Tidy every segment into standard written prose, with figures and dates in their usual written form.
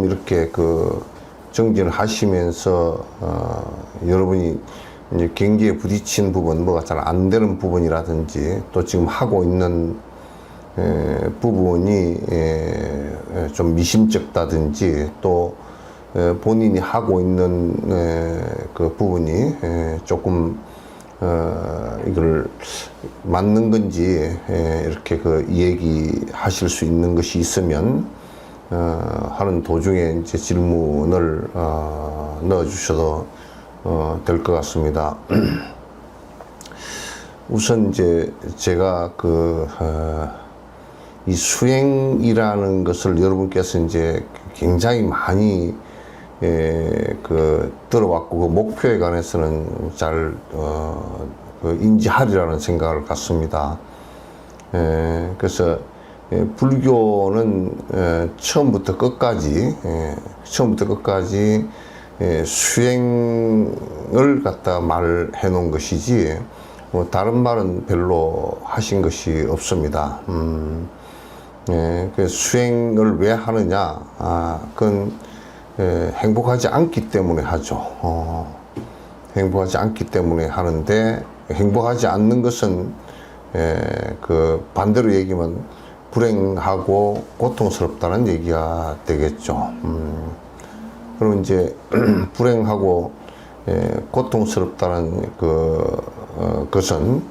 좀 이렇게 그 정진을 하시면서 여러분이 이제 경기에 부딪힌 부분, 뭐가 잘 안 되는 부분이라든지 또 지금 하고 있는 부분이 좀 미심쩍다든지 또 본인이 하고 있는 그 부분이 조금 이걸 맞는 건지 이렇게 그 얘기하실 수 있는 것이 있으면 하는 도중에 이제 질문을 넣어 주셔도 될 것 같습니다. 우선 이제 제가 이 수행이라는 것을 여러분께서 이제 굉장히 많이 들어왔고 그 목표에 관해서는 잘 인지하리라는 생각을 갖습니다. 그래서 불교는 처음부터 끝까지 수행을 갖다 말해 놓은 것이지 뭐 다른 말은 별로 하신 것이 없습니다. 그 수행을 왜 하느냐? 그건 행복하지 않기 때문에 하죠. 행복하지 않기 때문에 하는데 행복하지 않는 것은 그 반대로 얘기하면 불행하고 고통스럽다는 얘기가 되겠죠. 그럼 이제 불행하고 고통스럽다는 것은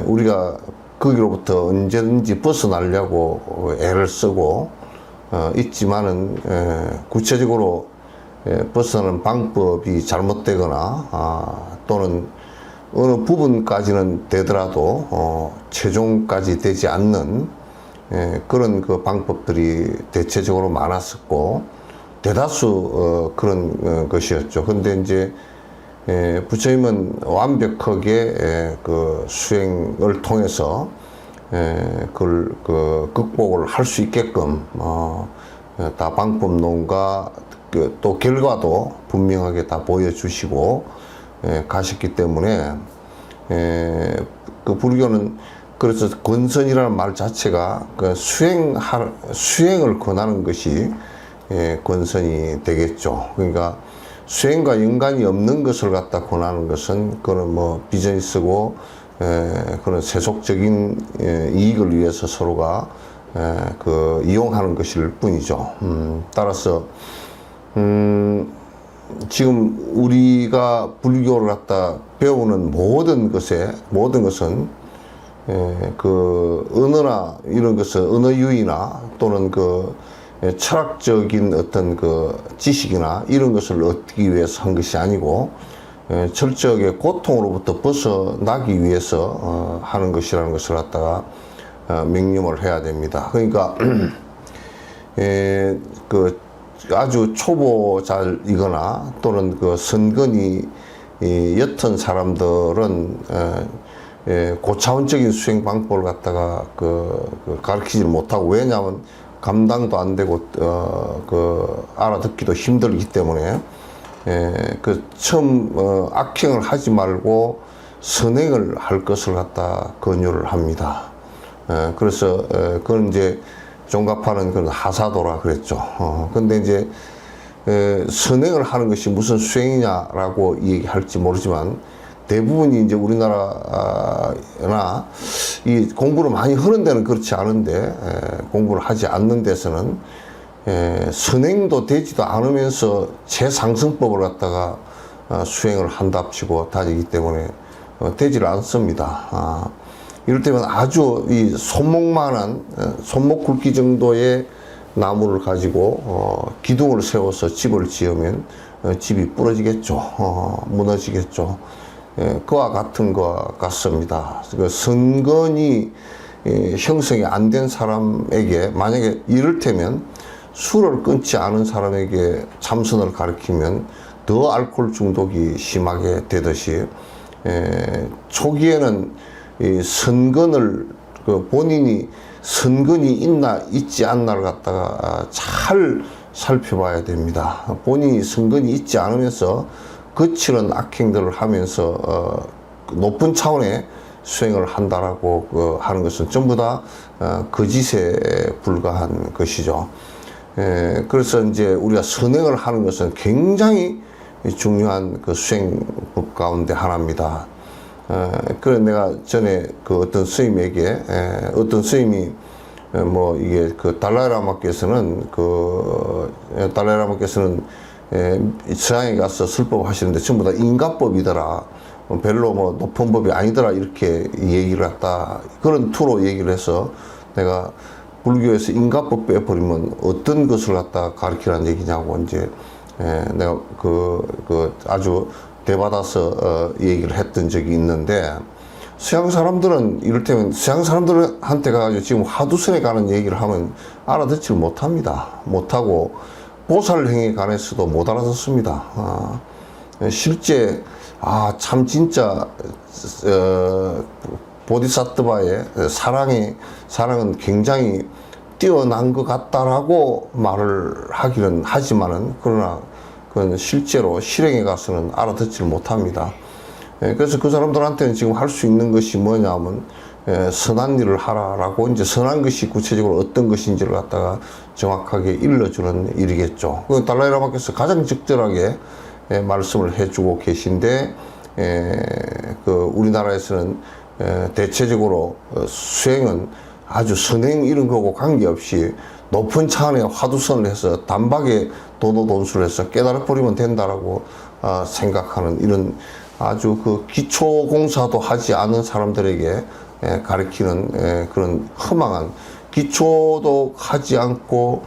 우리가 거기로부터 언제든지 벗어나려고 애를 쓰고 있지만은 구체적으로 벗어나는 방법이 잘못되거나 또는 어느 부분까지는 되더라도 최종까지 되지 않는 그런 그 방법들이 대체적으로 많았었고 대다수 그런 것이었죠. 근데 이제 부처님은 완벽하게 그 수행을 통해서 그걸 극복을 할 수 있게끔 다 방법론과 또 결과도 분명하게 다 보여주시고 가셨기 때문에 그 불교는 그래서 권선이라는 말 자체가 그 수행을 권하는 것이 권선이 되겠죠. 그러니까 수행과 연관이 없는 것을 갖다 권하는 것은 그거는 뭐 비즈니스고 그런 세속적인 이익을 위해서 서로가 이용하는 것일 뿐이죠. 따라서 지금 우리가 불교를 갖다 배우는 모든 것은 그 언어나 이런 것은 언어 유희나 또는 그 철학적인 어떤 그 지식이나 이런 것을 얻기 위해서 한 것이 아니고 철저하게 고통으로부터 벗어나기 위해서 하는 것이라는 것을 갖다가 명심을 해야 됩니다. 그러니까 그 아주 초보자이거나 또는 그 선근이 옅은 사람들은 고차원적인 수행 방법을 갖다가 가르치지 못하고, 왜냐하면 감당도 안 되고 알아듣기도 힘들기 때문에 처음 악행을 하지 말고 선행을 할 것을 갖다 권유를 합니다. 그래서 그건 이제 종갑하는 그런 하사도라 그랬죠. 근데 이제 선행을 하는 것이 무슨 수행이냐라고 얘기할지 모르지만 대부분이 이제 우리나라나 이 공부를 많이 하는 데는 그렇지 않은데 공부를 하지 않는 데서는 선행도 되지도 않으면서 재상승법을 갖다가 수행을 한답시고 다지기 때문에 되지를 않습니다. 이럴 때면 아주 이 손목만한 손목 굵기 정도의 나무를 가지고 기둥을 세워서 집을 지으면 집이 부러지겠죠. 무너지겠죠. 그와 같은 것 같습니다. 그 선건이 형성이 안 된 사람에게, 만약에 이를테면 술을 끊지 않은 사람에게 참선을 가르치면 더 알코올 중독이 심하게 되듯이 초기에는 이 선건을 본인이 선건이 있나 있지 않나를 갖다가 잘 살펴봐야 됩니다. 본인이 선건이 있지 않으면서 거칠은 악행들을 하면서 높은 차원의 수행을 한다라고 하는 것은 전부 다 거짓에 불과한 것이죠. 그래서 이제 우리가 선행을 하는 것은 굉장히 중요한 그 수행법 가운데 하나입니다. 그래 내가 전에 그 어떤 스님에게 어떤 스님이 뭐 이게 그 달라이라마께서는 서양에 가서 설법 하시는데 전부 다 인가법이더라. 별로 뭐 높은 법이 아니더라 이렇게 얘기를 했다. 그런 투로 얘기를 해서 내가 불교에서 인가법 빼버리면 어떤 것을 갖다 가르치라는 얘기냐고 이제 내가 아주 대받아서 얘기를 했던 적이 있는데 서양 사람들은 이를테면 서양 사람들한테 가가지고 지금 화두선에 가는 얘기를 하면 알아듣지를 못합니다. 못하고 보살행에 관해서도 못 알아듣습니다. 실제 참 진짜 보디사트바의 사랑은 굉장히 뛰어난 것 같다라고 말을 하기는 하지만은 그러나 그건 실제로 실행에 가서는 알아듣지를 못합니다. 그래서 그 사람들한테는 지금 할 수 있는 것이 뭐냐면 선한 일을 하라라고 이제 선한 것이 구체적으로 어떤 것인지를 갖다가 정확하게 일러주는 일이겠죠. 그 달라이라마께서 가장 적절하게 말씀을 해주고 계신데 우리나라에서는 대체적으로 수행은 아주 선행 이런 거고 관계없이 높은 차원의 화두선을 해서 단박에 도노돈수를 해서 깨달아버리면 된다라고 생각하는 이런 아주 그 기초 공사도 하지 않은 사람들에게 가르치는 그런 허망한 기초도 하지 않고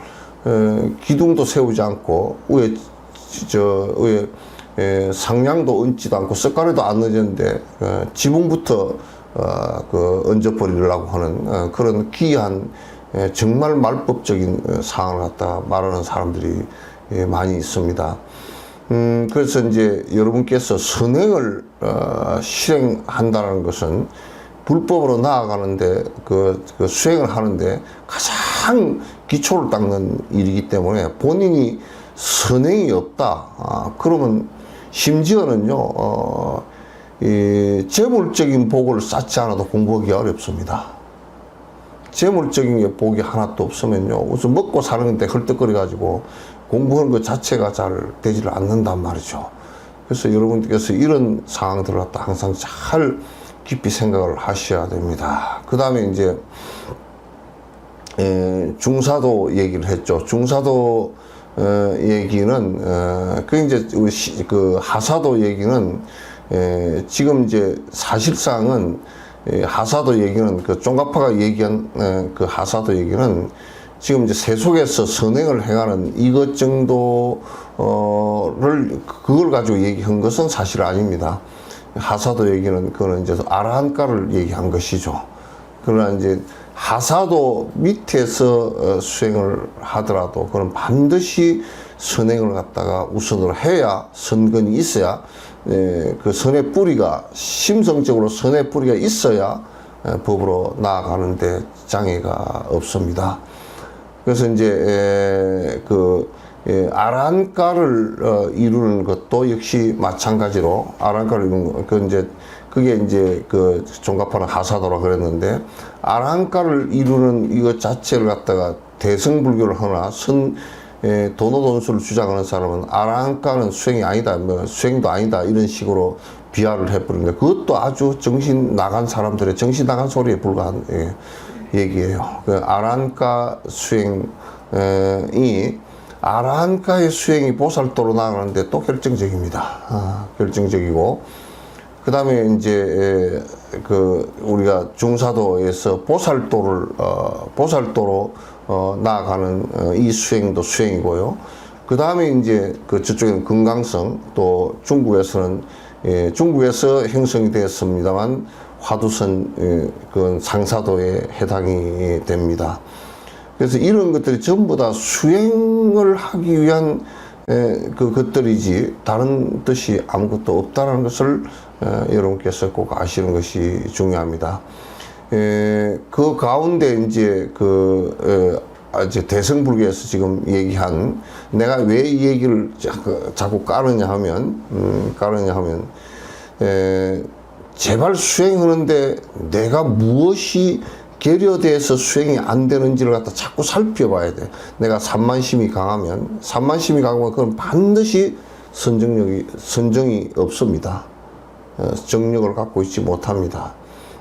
기둥도 세우지 않고 위에 상량도 얹지도 않고 석가래도 안 얹었는데 지붕부터 얹어버리려고 하는 그런 기이한 정말 말법적인 사항을 갖다 말하는 사람들이 많이 있습니다. 그래서 이제 여러분께서 선행을 실행한다는 것은 불법으로 나아가는데 그 수행을 하는데 가장 기초를 닦는 일이기 때문에 본인이 선행이 없다. 그러면 심지어는요 이 재물적인 복을 쌓지 않아도 공부하기 어렵습니다. 재물적인 복이 하나도 없으면요 우선 먹고 사는 건데 헐떡거려 가지고 공부하는 것 자체가 잘 되지를 않는단 말이죠. 그래서 여러분께서 이런 상황들을 갖다 항상 잘 깊이 생각을 하셔야 됩니다. 그 다음에 이제 중사도 얘기를 했죠. 중사도 얘기는 이제 그 하사도 얘기는 지금 이제 사실상은 하사도 얘기는 그 쫑가파가 얘기한 그 하사도 얘기는 지금 이제 세속에서 선행을 행하는 이것 정도를 그걸 가지고 얘기한 것은 사실 아닙니다. 하사도 얘기는 그거는 이제 아라한가를 얘기한 것이죠. 그러나 이제 하사도 밑에서 수행을 하더라도 그건 반드시 선행을 갖다가 우선으로 해야 선근이 있어야 그 선의 뿌리가 심성적으로 선의 뿌리가 있어야 법으로 나아가는데 장애가 없습니다. 그래서 이제 아란가를 이루는 것도 역시 마찬가지로 아란가를 이루는 거 그게 이제 그 종가파는 하사도라 그랬는데 아란가를 이루는 이것 자체를 갖다가 대승불교를 하나 도노돈수를 주장하는 사람은 아란가는 수행이 아니다, 뭐 수행도 아니다 이런 식으로 비하를 해버리는데 그것도 아주 정신 나간 사람들의 정신 나간 소리에 불과한 얘기예요. 그 아란가 수행이 아란가의 수행이 보살도로 나가는데 또 결정적입니다. 결정적이고 그 다음에 이제 우리가 중사도에서 보살도로 나아가는 이 수행도 수행이고요. 그 다음에 이제 저쪽에는 금강성 또 중국에서 형성이 되었습니다만 화두선 그건 상사도에 해당이 됩니다. 그래서 이런 것들이 전부 다 수행을 하기 위한 것들이지 다른 뜻이 아무것도 없다는 것을 여러분께서 꼭 아시는 것이 중요합니다. 그 가운데 이제 이제 대승불교에서 지금 얘기한 내가 왜 이 얘기를 자꾸 까느냐 하면 제발 수행하는데 내가 무엇이 결여돼서 수행이 안 되는지를 갖다 자꾸 살펴봐야 돼. 내가 산만심이 강하면 그건 반드시 선정이 없습니다. 정력을 갖고 있지 못합니다.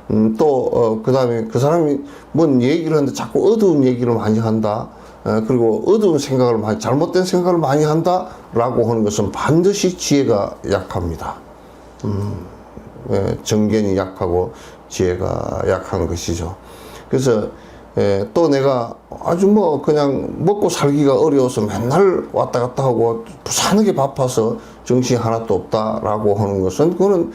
그 다음에 그 사람이 뭔 얘기를 하는데 자꾸 어두운 얘기를 많이 한다. 그리고 어두운 생각을 잘못된 생각을 많이 한다. 라고 하는 것은 반드시 지혜가 약합니다. 정견이 약하고 지혜가 약한 것이죠. 그래서 또 내가 아주 그냥 먹고 살기가 어려워서 맨날 왔다 갔다 하고 부산하게 바빠서 정신이 하나도 없다라고 하는 것은 그거는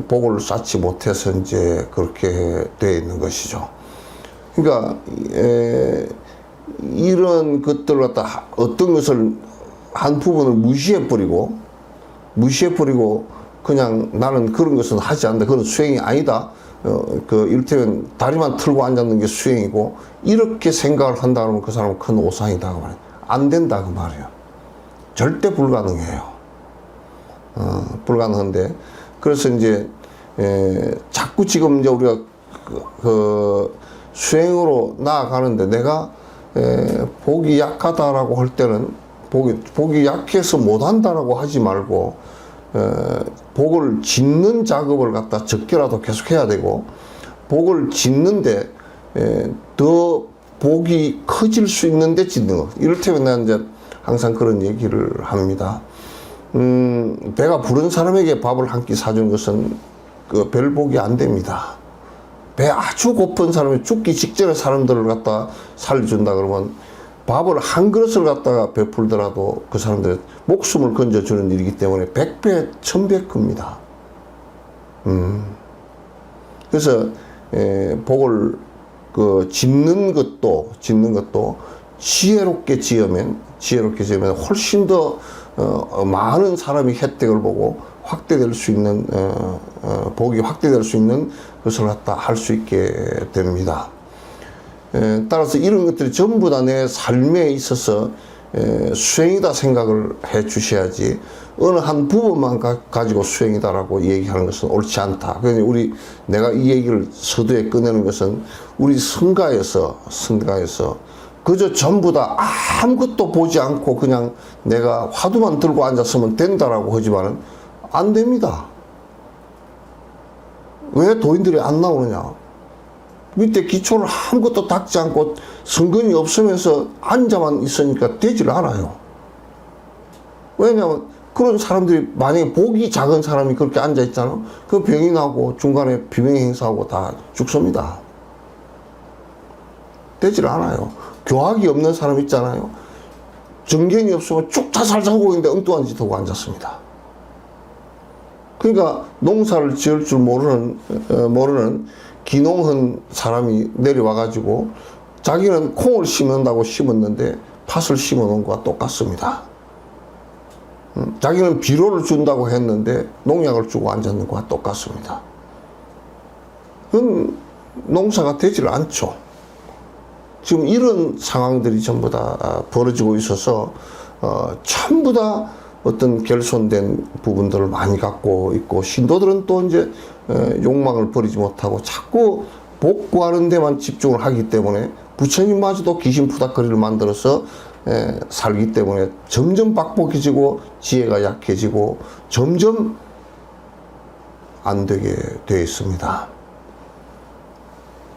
복을 쌓지 못해서 이제 그렇게 되어 있는 것이죠. 그러니까 이런 것들 갖다 어떤 것을 한 부분을 무시해버리고 그냥 나는 그런 것은 하지 않는다. 그건 수행이 아니다. 이를테면 다리만 틀고 앉았는 게 수행이고 이렇게 생각을 한다 그러면 그 사람은 큰 오산이다 그 말이에요. 안 된다 그 말이에요. 절대 불가능해요. 불가능한데 그래서 이제 자꾸 지금 이제 우리가 수행으로 나아가는데 내가 복이 약하다라고 할 때는 복이 약해서 못한다라고 하지 말고 복을 짓는 작업을 갖다 적게라도 계속 해야 되고 복을 짓는데 더 복이 커질 수 있는데 짓는 것. 이를테면 내가 이제 항상 그런 얘기를 합니다. 배가 부른 사람에게 밥을 한 끼 사주는 것은 별 복이 안 됩니다. 배 아주 고픈 사람이 죽기 직전에 사람들을 갖다 살려준다 그러면 밥을 한 그릇을 갖다가 베풀더라도 그 사람들의 목숨을 건져주는 일이기 때문에 100배, 1000배 큽니다. 그래서 복을 짓는 것도 지혜롭게 지으면 훨씬 더 많은 사람이 혜택을 보고 확대될 수 있는 복이 확대될 수 있는 것을 갖다 할 수 있게 됩니다. 따라서 이런 것들이 전부 다 내 삶에 있어서 수행이다 생각을 해 주셔야지 어느 한 부분만 가지고 수행이다라고 얘기하는 것은 옳지 않다. 그래서 내가 이 얘기를 서두에 꺼내는 것은 우리 성가에서 그저 전부 다 아무것도 보지 않고 그냥 내가 화두만 들고 앉았으면 된다라고 하지만은 안 됩니다. 왜 도인들이 안 나오느냐? 밑에 기초를 아무것도 닦지 않고 성근이 없으면서 앉아만 있으니까 되질 않아요. 왜냐하면 그런 사람들이 만약에 복이 작은 사람이 그렇게 앉아 있잖아. 그 병이 나고 중간에 비명 행사하고 다 죽습니다. 되질 않아요. 교학이 없는 사람 있잖아요. 정견이 없으면 쭉 자살 자고 있는데 엉뚱한 짓 하고 앉았습니다. 그러니까 농사를 지을 줄 모르는 기농한 사람이 내려와가지고 자기는 콩을 심는다고 심었는데 팥을 심어 놓은 것과 똑같습니다. 자기는 비료를 준다고 했는데 농약을 주고 앉았는 것과 똑같습니다. 그건 농사가 되질 않죠. 지금 이런 상황들이 전부 다 벌어지고 있어서 전부 다 어떤 결손된 부분들을 많이 갖고 있고 신도들은 또 이제 욕망을 버리지 못하고 자꾸 복 구하는 데만 집중을 하기 때문에 부처님마저도 귀신푸닥거리를 만들어서 살기 때문에 점점 빡복해지고 지혜가 약해지고 점점 안 되게 되어 있습니다.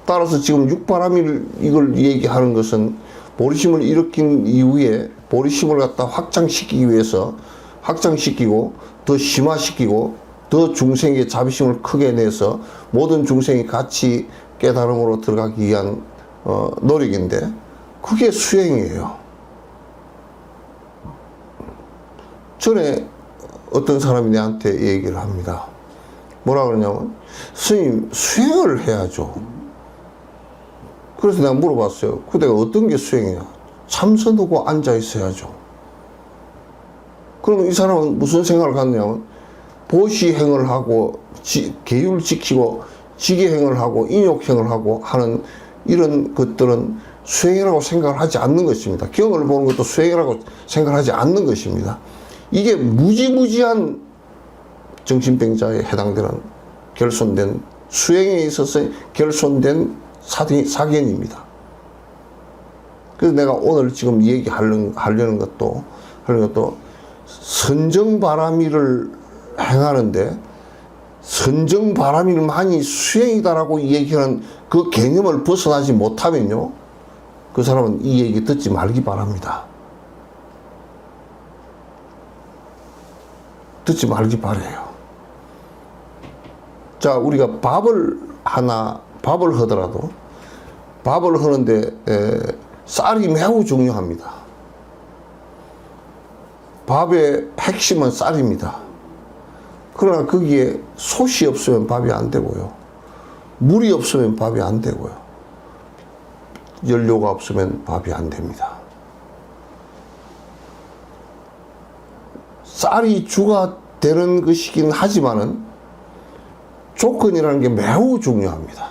따라서 지금 육바람일 이걸 얘기하는 것은 보리심을 일으킨 이후에 보리심을 갖다 확장시키고 더 심화시키고 더 중생의 자비심을 크게 내서 모든 중생이 같이 깨달음으로 들어가기 위한 노력인데 그게 수행이에요. 전에 어떤 사람이 내한테 얘기를 합니다. 뭐라 그러냐면 스님 수행을 해야죠. 그래서 내가 물어봤어요. 그대가 어떤 게 수행이냐? 참선하고 앉아 있어야죠. 그럼 이 사람은 무슨 생각을 갖냐면 보시행을 하고 계율 지키고 지계행을 하고 인욕행을 하고 하는 이런 것들은 수행이라고 생각을 하지 않는 것입니다. 경을 보는 것도 수행이라고 생각하지 않는 것입니다. 이게 무지무지한 정신병자에 해당되는 결손된 수행에 있어서 결손된 사견입니다. 그래서 내가 오늘 지금 하려는 것도 선정바람이를 행하는데 선정바람일만이 수행이다라고 얘기하는 그 개념을 벗어나지 못하면요, 그 사람은 이 얘기 듣지 말기 바랍니다. 듣지 말기 바래요. 자, 우리가 밥을 하더라도 밥을 하는데 쌀이 매우 중요합니다. 밥의 핵심은 쌀입니다. 그러나 거기에 솥이 없으면 밥이 안 되고요, 물이 없으면 밥이 안 되고요, 연료가 없으면 밥이 안 됩니다. 쌀이 주가 되는 것이긴 하지만은 조건이라는 게 매우 중요합니다.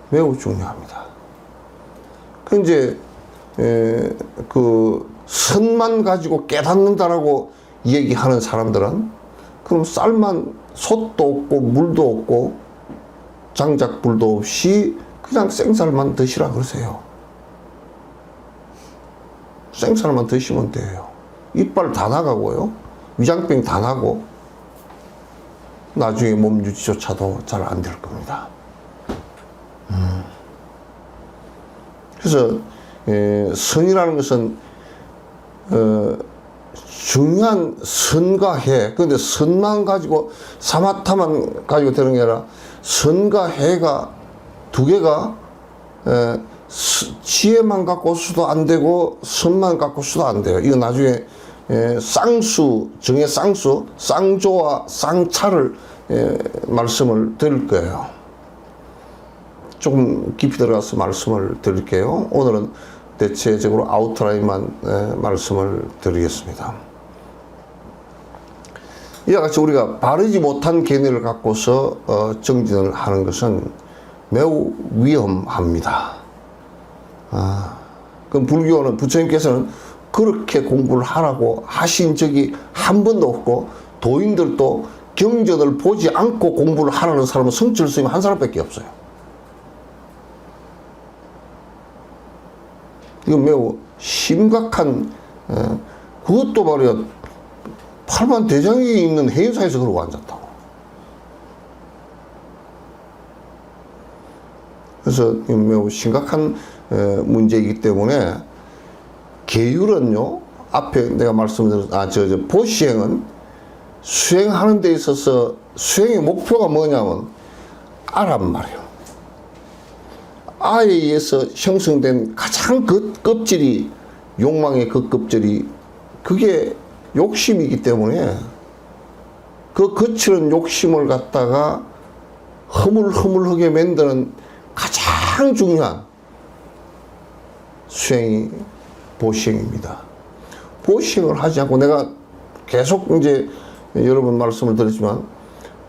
매우 중요합니다. 그 이제 그 선만 가지고 깨닫는다라고 얘기하는 사람들은 그럼 쌀만 솥도 없고 물도 없고 장작불도 없이 그냥 생쌀만 드시라 그러세요. 생쌀만 드시면 돼요. 이빨 다 나가고요, 위장병 다 나고 나중에 몸 유지조차도 잘 안 될 겁니다. 그래서 선이라는 것은 중요한 선과 해. 그런데 선만 가지고 사마타만 가지고 되는 게 아니라 선과 해가 두 개가 지혜만 갖고서도 안 되고 선만 갖고서도 안 돼요. 이거 나중에 쌍수, 정의 쌍수, 쌍조와 쌍차를 말씀을 드릴 거예요. 조금 깊이 들어가서 말씀을 드릴게요. 오늘은 대체적으로 아웃라인만 말씀을 드리겠습니다. 이와 같이 우리가 바르지 못한 견해를 갖고서 정진을 하는 것은 매우 위험합니다. 그럼 불교는, 부처님께서는 그렇게 공부를 하라고 하신 적이 한 번도 없고, 도인들도 경전을 보지 않고 공부를 하라는 사람은 성철 스님 한 사람밖에 없어요. 이건 매우 심각한, 그것도 말이야, 팔만 대장이 있는 해인사에서 그러고 앉았다고. 그래서 매우 심각한 문제이기 때문에 계율은요, 앞에 내가 말씀드린 보시행은 수행하는 데 있어서 수행의 목표가 뭐냐면 아란 말이에요. 아에 의해서 형성된 가장 그 껍질이, 욕망의 그 껍질이, 그게 욕심이기 때문에 그 거칠은 욕심을 갖다가 허물허물하게 만드는 가장 중요한 수행이 보시행입니다. 보시행을 하지 않고, 내가 계속 이제 여러 번 말씀을 드렸지만,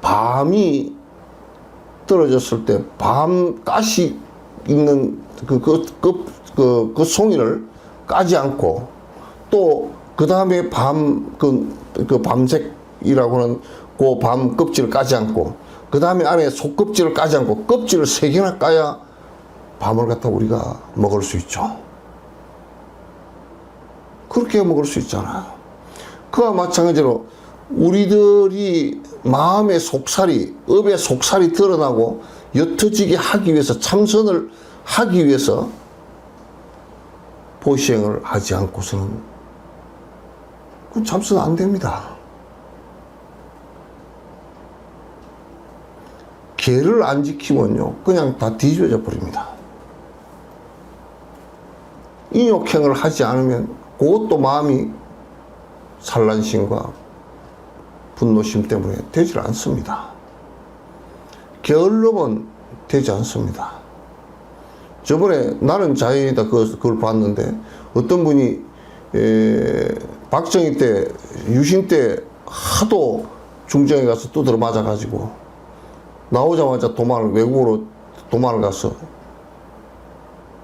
밤이 떨어졌을 때 밤가시 있는 그 송이를 까지 않고, 또 그 다음에 그 밤색이라고 하는 그 밤 껍질을 까지 않고, 그 다음에 안에 속껍질을 까지 않고, 껍질을 3개나 까야 밤을 갖다 우리가 먹을 수 있죠. 그렇게 먹을 수 있잖아요. 그와 마찬가지로 우리들이 마음의 속살이, 업의 속살이 드러나고 옅어지게 하기 위해서, 참선을 하기 위해서 보시행을 하지 않고서는 그건 참선 안 됩니다. 계를 안 지키면요, 그냥 다 뒤집어져 버립니다. 인욕행을 하지 않으면 그것도 마음이 산란심과 분노심 때문에 되질 않습니다. 게을름은 되지 않습니다. 저번에 나는 자연이다 그걸 봤는데, 어떤 분이 박정희 때, 유신 때 하도 중정에 가서 두드려 맞아가지고 나오자마자 외국으로 도망을 가서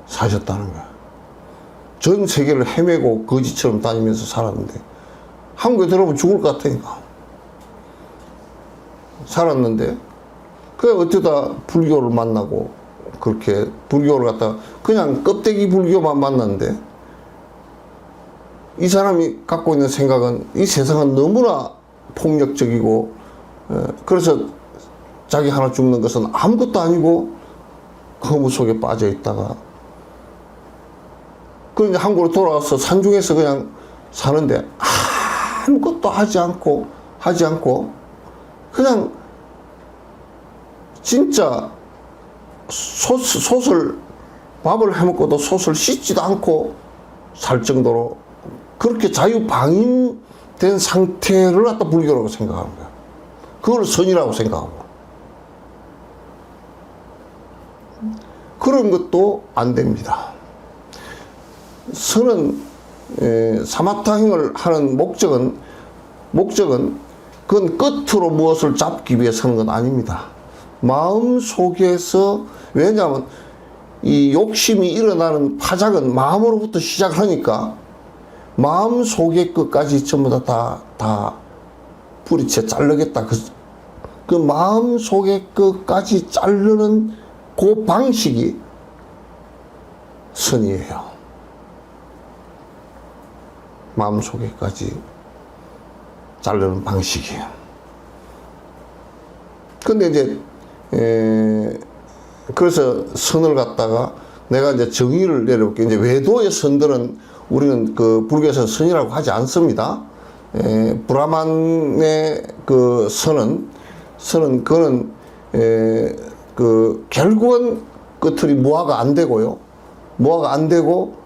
사셨다는 거야. 전 세계를 헤매고 거지처럼 다니면서 살았는데, 한국에 들어오면 죽을 것 같으니까 살았는데, 그래 어쩌다 불교를 만나고 그렇게 불교를 갖다가 그냥 껍데기 불교만 만났는데 이 사람이 갖고 있는 생각은 이 세상은 너무나 폭력적이고 그래서 자기 하나 죽는 것은 아무것도 아니고 허무 속에 빠져 있다가 그 이제 한국으로 돌아와서 산중에서 그냥 사는데 아무것도 하지 않고 그냥 진짜 솥을 밥을 해먹고도 솥을 씻지도 않고 살 정도로 그렇게 자유방임된 상태를 갖다 불교라고 생각하는 거야. 그걸 선이라고 생각하고. 그런 것도 안 됩니다. 선은 사마타행을 하는 목적은 그건 끝으로 무엇을 잡기 위해 서는 건 아닙니다. 마음 속에서, 왜냐하면 이 욕심이 일어나는 파작은 마음으로부터 시작하니까 마음 속의 끝까지 전부 다 뿌리채 자르겠다. 그 마음 속의 끝까지 자르는 그 방식이 선이에요. 마음 속에까지 자르는 방식이에요. 근데 이제 그래서 선을 갖다가 내가 이제 정의를 내려볼게. 이제 외도의 선들은 우리는 그 불교에서 선이라고 하지 않습니다. 브라만의 그 선은 그는 그 결국은 끝이 무아가 안 되고요. 무아가 안 되고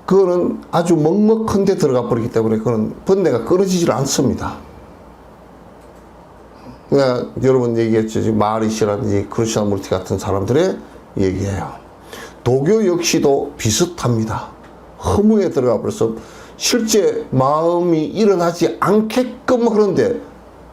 그거는 아주 먹먹한 데 들어가 버리기 때문에 그는 번뇌가 끊어지질 않습니다. 내가 여러분 얘기했죠. 마하리시라든지 크리스나무르티 같은 사람들의 얘기예요. 도교 역시도 비슷합니다. 허무에 들어가 버려서 실제 마음이 일어나지 않게끔 하는데,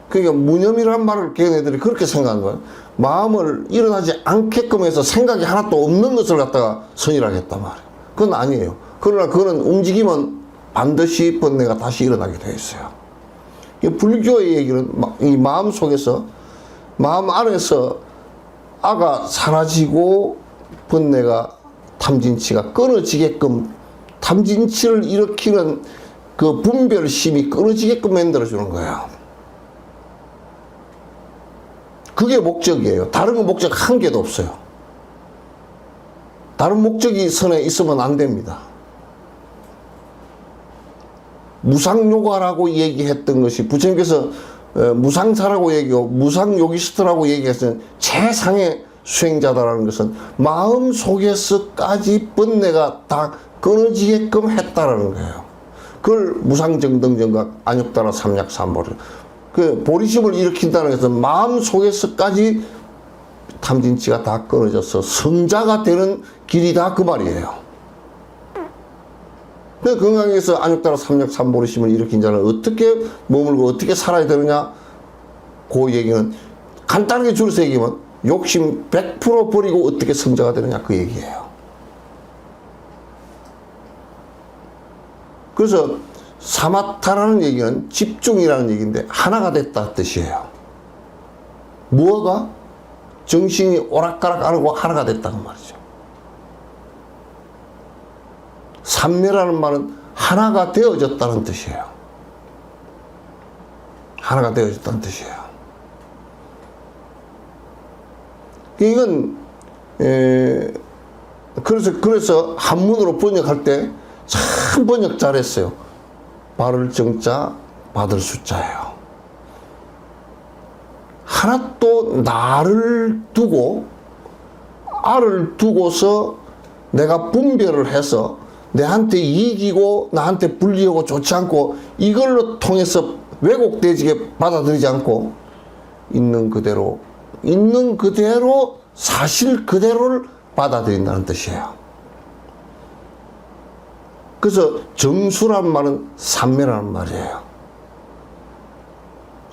그러니까 무념이라는 말을 걔네들이 그렇게 생각하는 거예요. 마음을 일어나지 않게끔 해서 생각이 하나도 없는 것을 갖다가 선이라고 했단 말이에요. 그건 아니에요. 그러나 그거는 움직이면 반드시 번뇌가 다시 일어나게 되어 있어요. 이 불교의 얘기는 이 마음 속에서, 마음 안에서 아가 사라지고 번뇌가 탐진치가 끊어지게끔, 탐진치를 일으키는 그 분별심이 끊어지게끔 만들어주는 거예요. 그게 목적이에요. 다른 건 목적 한 개도 없어요. 다른 목적이 선에 있으면 안 됩니다. 무상요가라고 얘기했던 것이 부처님께서 무상사라고 얘기하고 무상요기스트라고 얘기했던 최상의 수행자다라는 것은 마음 속에서까지 번뇌가 다 끊어지게끔 했다라는 거예요. 그걸 무상정등정각 안육다라 삼약삼보를, 그 보리심을 일으킨다는 것은 마음 속에서까지 탐진치가 다 끊어져서 성자가 되는 길이다, 그 말이에요. 그 건강에서 안육다라 삼약삼보리심을 일으킨 자는 어떻게 머물고 어떻게 살아야 되느냐, 그 얘기는 간단하게 줄여서 얘기하면 욕심 100% 버리고 어떻게 성자가 되느냐, 그 얘기예요. 그래서 사마타라는 얘기는 집중이라는 얘기인데 하나가 됐다 뜻이에요. 무엇가? 정신이 오락가락 안 하고 하나가 됐다는 말이죠. 삼매라는 말은 하나가 되어졌다는 뜻이에요. 하나가 되어졌다는 뜻이에요. 이건 그래서 한문으로 번역할 때 참 번역 잘했어요. 바를 정자, 받을 숫자예요. 하나도 나를 두고, 아를 두고서 내가 분별을 해서 내한테 이익이고 나한테 불리하고 좋지 않고 이걸로 통해서 왜곡되지게 받아들이지 않고 있는 그대로 사실 그대로를 받아들인다는 뜻이에요. 그래서 정수란 말은 삼매라는 말이에요.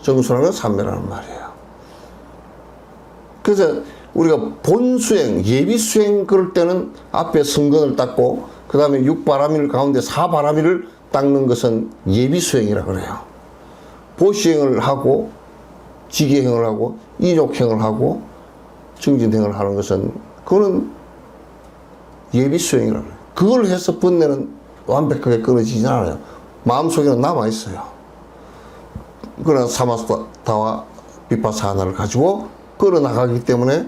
정수라는 건 삼매라는 말이에요. 그래서 우리가 본수행, 예비수행 그럴 때는 앞에 성근을 닦고 그 다음에 육바라밀 가운데 사바라밀을 닦는 것은 예비수행이라고 그래요. 보시행을 하고 지계행을 하고 인욕행을 하고 정진행을 하는 것은 그거는 예비 수행이라고 해요. 그걸 해서 번뇌는 완벽하게 끊어지지 않아요. 마음속에는 남아있어요. 그러나 사마타와 비파사나를 가지고 끌어나가기 때문에,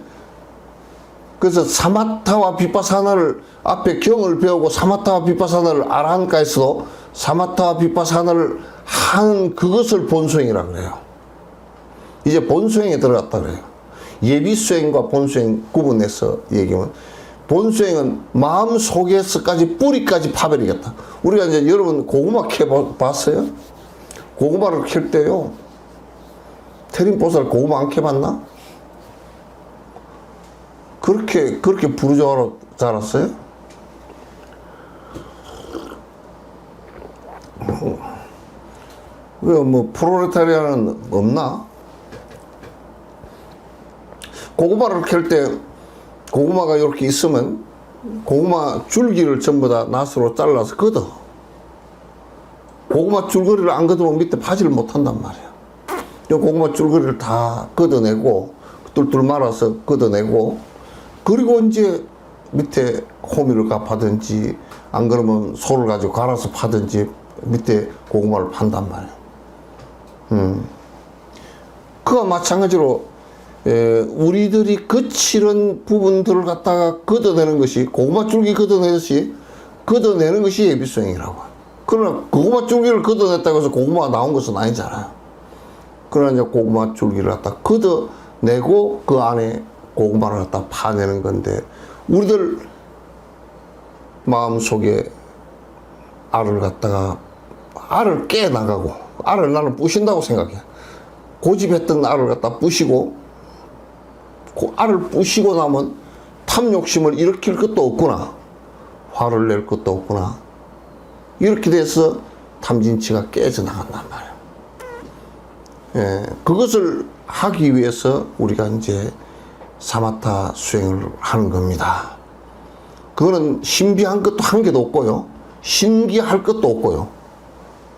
그래서 사마타와 비파사나를 앞에 경을 배우고 사마타와 비파사나를 아라한가에서도 사마타와 비파사나를 하는 그것을 본수행이라고 그래요. 이제 본수행에 들어갔다 그래요. 예비수행과 본수행 구분해서 얘기하면, 본수행은 마음 속에서까지 뿌리까지 파버리겠다. 우리가 이제 여러분 고구마 캐봤어요? 고구마를 캘 때요, 태림보살 고구마 안 캐봤나? 그렇게 부르짖어 자랐어요? 왜 뭐 프로레타리아는 없나? 고구마를 캘 때 고구마가 이렇게 있으면 고구마 줄기를 전부 다 낫으로 잘라서 걷어. 고구마 줄거리를 안 걷으면 밑에 파지를 못한단 말이야. 이 고구마 줄거리를 다 걷어내고 뚫뚫 말아서 걷어내고, 그리고 이제 밑에 호미를 갚아든지 안 그러면 소를 가지고 갈아서 파든지 밑에 고구마를 판단 말이야. 그와 마찬가지로 우리들이 거칠은 부분들을 갖다가 걷어내는 것이, 고구마 줄기 걷어내듯이 걷어내는 것이 예비수행이라고. 그러나 고구마 줄기를 걷어냈다고 해서 고구마가 나온 것은 아니잖아요. 그러나 이제 고구마 줄기를 갖다 걷어내고 그 안에 고구마를 갖다 파내는 건데, 우리들 마음속에 알을 갖다가, 알을 깨나가고, 알을 나는 부신다고 생각해. 고집했던 알을 갖다 부시고, 알을 부시고 나면 탐욕심을 일으킬 것도 없구나, 화를 낼 것도 없구나, 이렇게 돼서 탐진치가 깨져 나간단 말이에요. 예, 그것을 하기 위해서 우리가 이제 사마타 수행을 하는 겁니다. 그거는 신비한 것도 한 개도 없고요, 신기할 것도 없고요,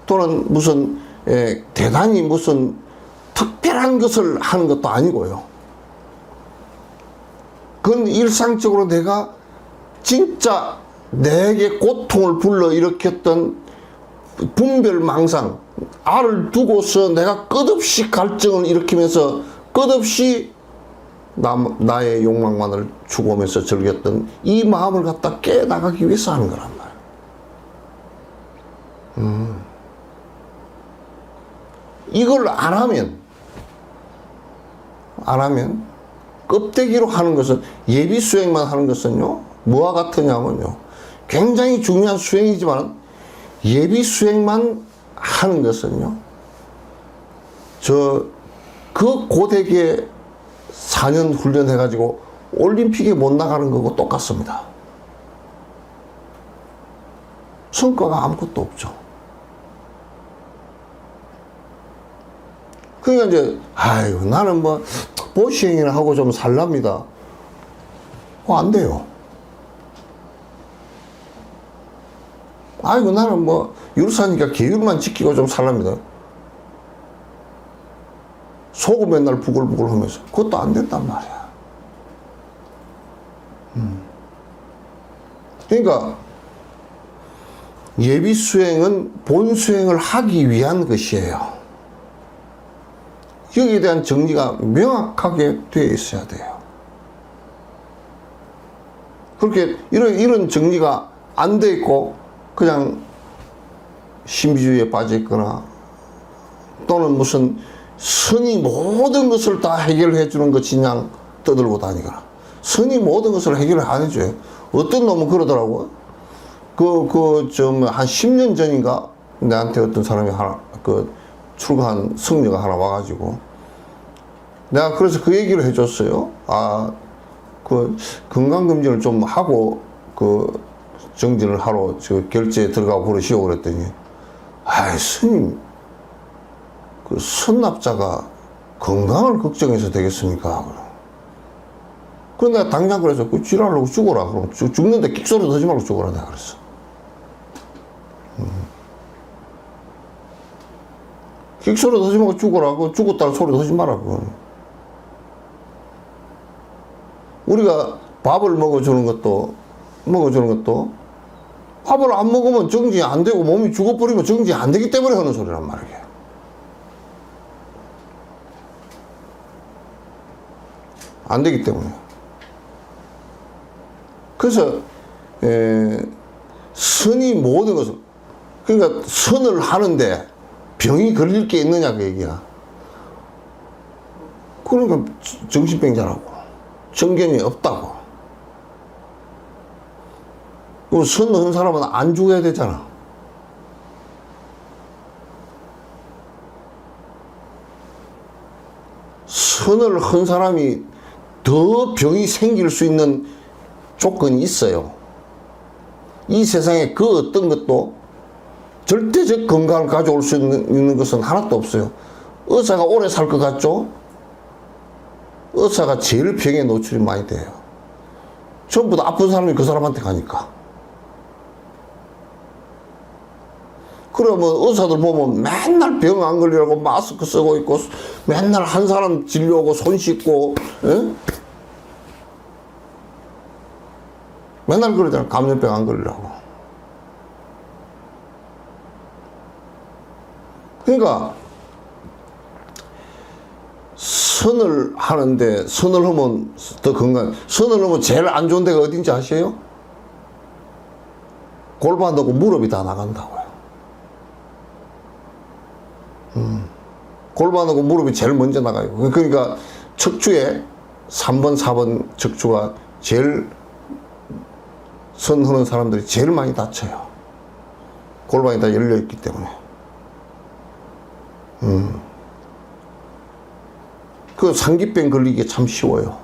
또는 무슨 대단히 무슨 특별한 것을 하는 것도 아니고요. 그건 일상적으로 내가 진짜 내게 고통을 불러일으켰던 분별망상, 알을 두고서 내가 끝없이 갈증을 일으키면서 끝없이 나의 욕망만을 추구하면서 즐겼던 이 마음을 갖다 깨나가기 위해서 하는 거란 말이야. 이걸 안 하면 껍데기로 하는 것은, 예비 수행만 하는 것은요, 뭐와 같으냐면요, 굉장히 중요한 수행이지만 예비 수행만 하는 것은요, 그 고되게 4년 훈련해가지고 올림픽에 못 나가는 거고 똑같습니다. 성과가 아무것도 없죠. 그러니까 이제, 아이고, 나는 뭐 보시행이나 하고 좀 살랍니다. 안 돼요. 아이고, 나는 뭐 유르사니까 계율만 지키고 좀 살랍니다. 속은 맨날 부글부글 하면서. 그것도 안 된단 말이야. 그러니까 예비 수행은 본 수행을 하기 위한 것이에요. 여기에 대한 정리가 명확하게 되어 있어야 돼요. 그렇게 이런 정리가 안 돼 있고 그냥 신비주의에 빠져 있거나, 또는 무슨 선이 모든 것을 다 해결해 주는 것이 그냥 떠들고 다니거나, 선이 모든 것을 해결을 안 해줘요. 어떤 놈은 그러더라고요. 한 10년 전인가 내한테 어떤 사람이 하나, 출가한 성녀가 하나 와가지고, 내가 그래서 그 얘기를 해줬어요. 건강검진을 좀 하고, 정진을 하러 결제에 들어가고 그러시오. 그랬더니, 스님, 선납자가 건강을 걱정해서 되겠습니까? 그럼 내가 당장 그래서, 지랄하고 죽어라. 그럼 죽는데 끽소리도 하지 말고 죽어라. 내가 그랬어. 끽소리도 하지 말고 죽어라. 죽었다는 소리도 하지 마라. 우리가 밥을 먹어주는 것도 먹어주는 것도 밥을 안 먹으면 정지 안 되고 몸이 죽어버리면 정지 안 되기 때문에 하는 소리란 말이에요. 안 되기 때문에. 그래서 선이 모든 것을, 그러니까 선을 하는데 병이 걸릴 게 있느냐 그 얘기야. 그러니까 정신병자라고, 정견이 없다고. 그럼 선 한 사람은 안 죽어야 되잖아. 선을 한 사람이 더 병이 생길 수 있는 조건이 있어요. 이 세상에 그 어떤 것도 절대적 건강을 가져올 수 있는 것은 하나도 없어요. 의사가 오래 살 것 같죠? 의사가 제일 병에 노출이 많이 돼요. 전부 다 아픈 사람이 그 사람한테 가니까. 그러면 의사들 보면 맨날 병 안 걸리라고 마스크 쓰고 있고, 맨날 한 사람 진료하고 손 씻고, 에? 맨날 그러잖아. 감염병 안 걸리라고. 그러니까 선을 하는데, 선을 하면 더 건강. 선을 하면 제일 안 좋은 데가 어딘지 아세요? 골반하고 무릎이 다 나간다고요. 골반하고 무릎이 제일 먼저 나가요. 그러니까 척추에 3번, 4번 척추가 제일, 선하는 사람들이 제일 많이 다쳐요. 골반이 다 열려있기 때문에. 그 상기병 걸리기 참 쉬워요.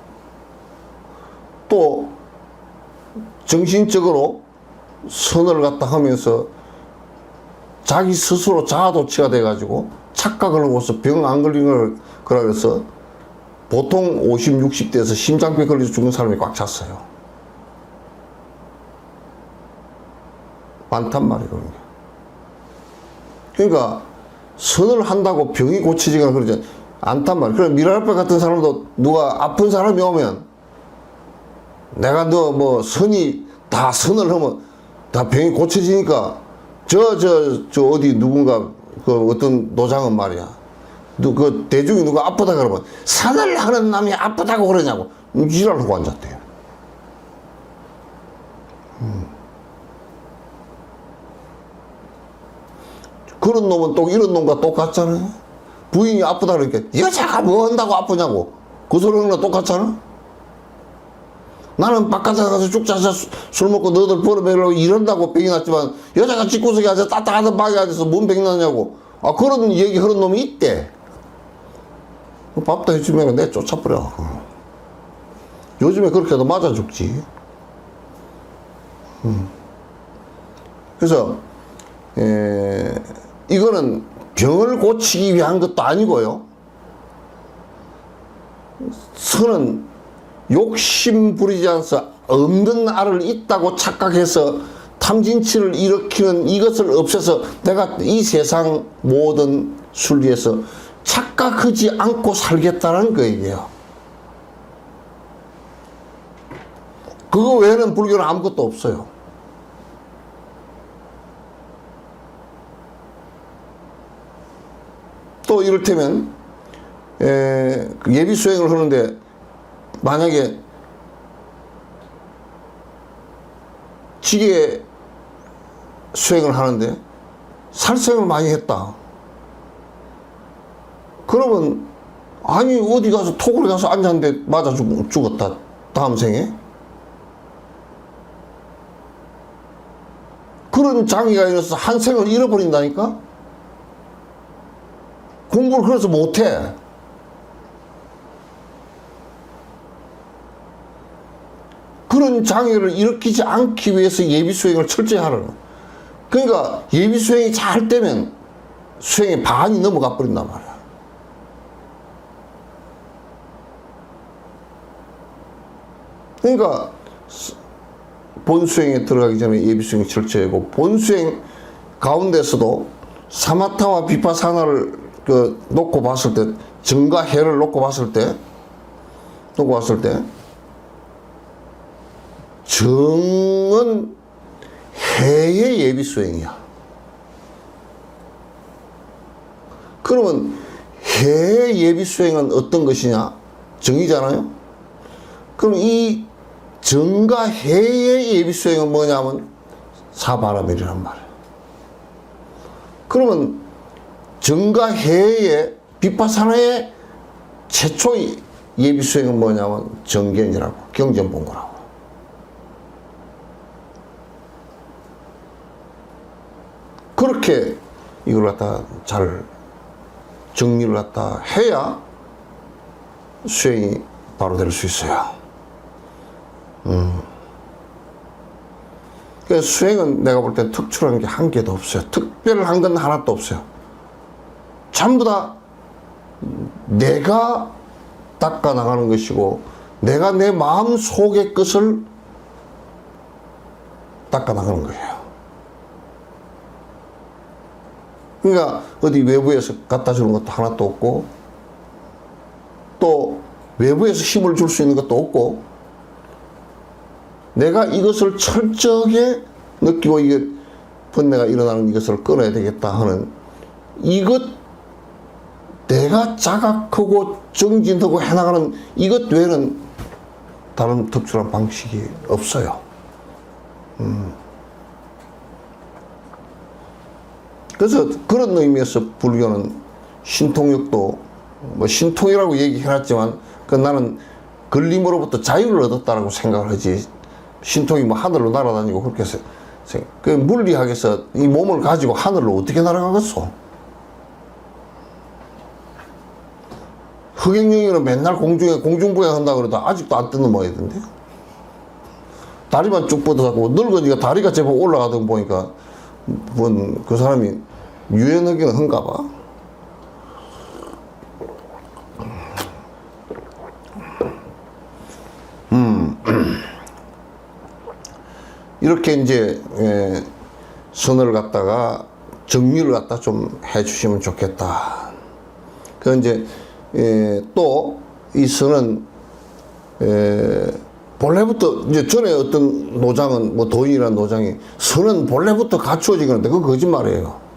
또 정신적으로 선을 갖다 하면서 자기 스스로 자아도취가 돼가지고 착각을 하고서 병 안 걸리는 거라 그래서 보통 50, 60대에서 심장병 걸려서 죽는 사람이 꽉 찼어요. 많단 말이거든요. 그러니까 선을 한다고 병이 고쳐지거나 그러지 않단 말이에요. 그럼 미랄뼈 같은 사람도 누가 아픈 사람이 오면 내가 너 뭐 선이 다 선을 하면 다 병이 고쳐지니까 저 어디 누군가 그 어떤 노장은 말이야. 그 대중이 누가 아프다 그러면 선을 하는 남이 아프다고 그러냐고 지랄하고 앉았대요. 그런 놈은 또 이런 놈과 똑같잖아요. 부인이 아프다 그러니까 여자가 뭐 한다고 아프냐고 그 소리는 똑같잖아. 나는 바깥에 가서 쭉 짜서 술 먹고 너희들 벌어먹으려고 이런다고 병이 났지만 여자가 집구석에 앉아서 따뜻한 방에 앉아서 뭔 병이 났냐고. 아 그런 얘기 하는 놈이 있대. 밥도 해주면 내 쫓아버려. 요즘에 그렇게 해도 맞아 죽지. 그래서 이거는 병을 고치기 위한 것도 아니고요. 선은 욕심 부리지 않아서 없는 알을 있다고 착각해서 탐진치를 일으키는 이것을 없애서 내가 이 세상 모든 순리에서 착각하지 않고 살겠다는 거예요. 그거 외에는 불교는 아무것도 없어요. 또 이를테면 예비 수행을 하는데 만약에 지게 수행을 하는데 살생을 많이 했다. 그러면 아니 어디 가서 토굴에 가서 앉았는데 맞아 죽었다. 다음 생에. 그런 장애가 일어나서 한 생을 잃어버린다니까. 공부를 그래서 못해. 그런 장애를 일으키지 않기 위해서 예비 수행을 철저히 하라고. 그러니까 예비 수행이 잘 되면 수행의 반이 넘어가 버린단 말이야. 그러니까 본 수행에 들어가기 전에 예비 수행이 철저히 하고, 본 수행 가운데서도 사마타와 비파사나를 놓고 봤을 때, 정과 해를 놓고 봤을 때 정은 해의 예비 수행이야. 그러면 해의 예비 수행은 어떤 것이냐? 정이잖아요. 그럼 이 정과 해의 예비 수행은 뭐냐면 사바라밀이란 말이에요. 그러면 정과 해의 비파사나의 최초의 예비 수행은 뭐냐면 정견이라고, 경전본고라고. 그렇게 이걸 갖다 잘 정리를 갖다 해야 수행이 바로 될 수 있어요. 그래서 수행은 내가 볼 땐 특출한 게 한 개도 없어요. 특별한 건 하나도 없어요. 전부 다 내가 닦아 나가는 것이고, 내가 내 마음 속의 것을 닦아 나가는 거예요. 그러니까 어디 외부에서 갖다 주는 것도 하나도 없고, 또 외부에서 힘을 줄 수 있는 것도 없고, 내가 이것을 철저하게 느끼고 이게 번뇌가 일어나는 이것을 끊어야 되겠다 하는 이것, 내가 자각하고 정진하고 해나가는 이것 외에는 다른 특출한 방식이 없어요. 그래서 그런 의미에서 불교는 신통력도 뭐 신통이라고 얘기해놨지만 그 나는 걸림으로부터 자유를 얻었다라고 생각을 하지, 신통이 뭐 하늘로 날아다니고 그렇게 그 물리학에서 이 몸을 가지고 하늘로 어떻게 날아가겠어? 흑행령이는 맨날 공중에 공중부양한다 그러다 아직도 안 뜨는 모양이던데. 다리만 쭉 뻗어갖고 늙으니까 다리가 제법 올라가던 거 보니까 뭔 그 사람이 유연하기는 한가 봐. 이렇게 이제 선을 갖다가 정리를 갖다 좀 해주시면 좋겠다. 그 이제 또 이 선은 본래부터 이제 전에 어떤 노장은 뭐 도인이라는 노장이 선은 본래부터 갖추어진 건데 그거 거짓말이에요.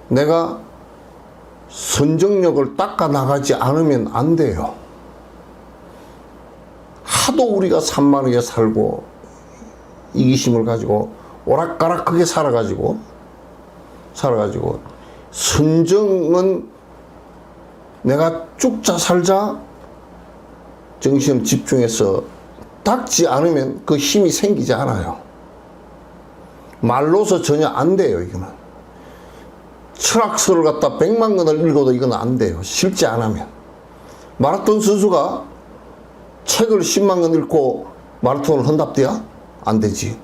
내가 선정력을 닦아 나가지 않으면 안 돼요. 하도 우리가 산만하게 살고 이기심을 가지고 오락가락하게 살아가지고 선정은 내가 죽자 살자 정신을 집중해서 닦지 않으면 그 힘이 생기지 않아요. 말로서 전혀 안 돼요. 이거는 철학서를 갖다 100만 권을 읽어도 이건 안 돼요. 실제 안 하면. 마라톤 선수가 책을 10만 권 읽고 마라톤을 한답디야? 안 되지.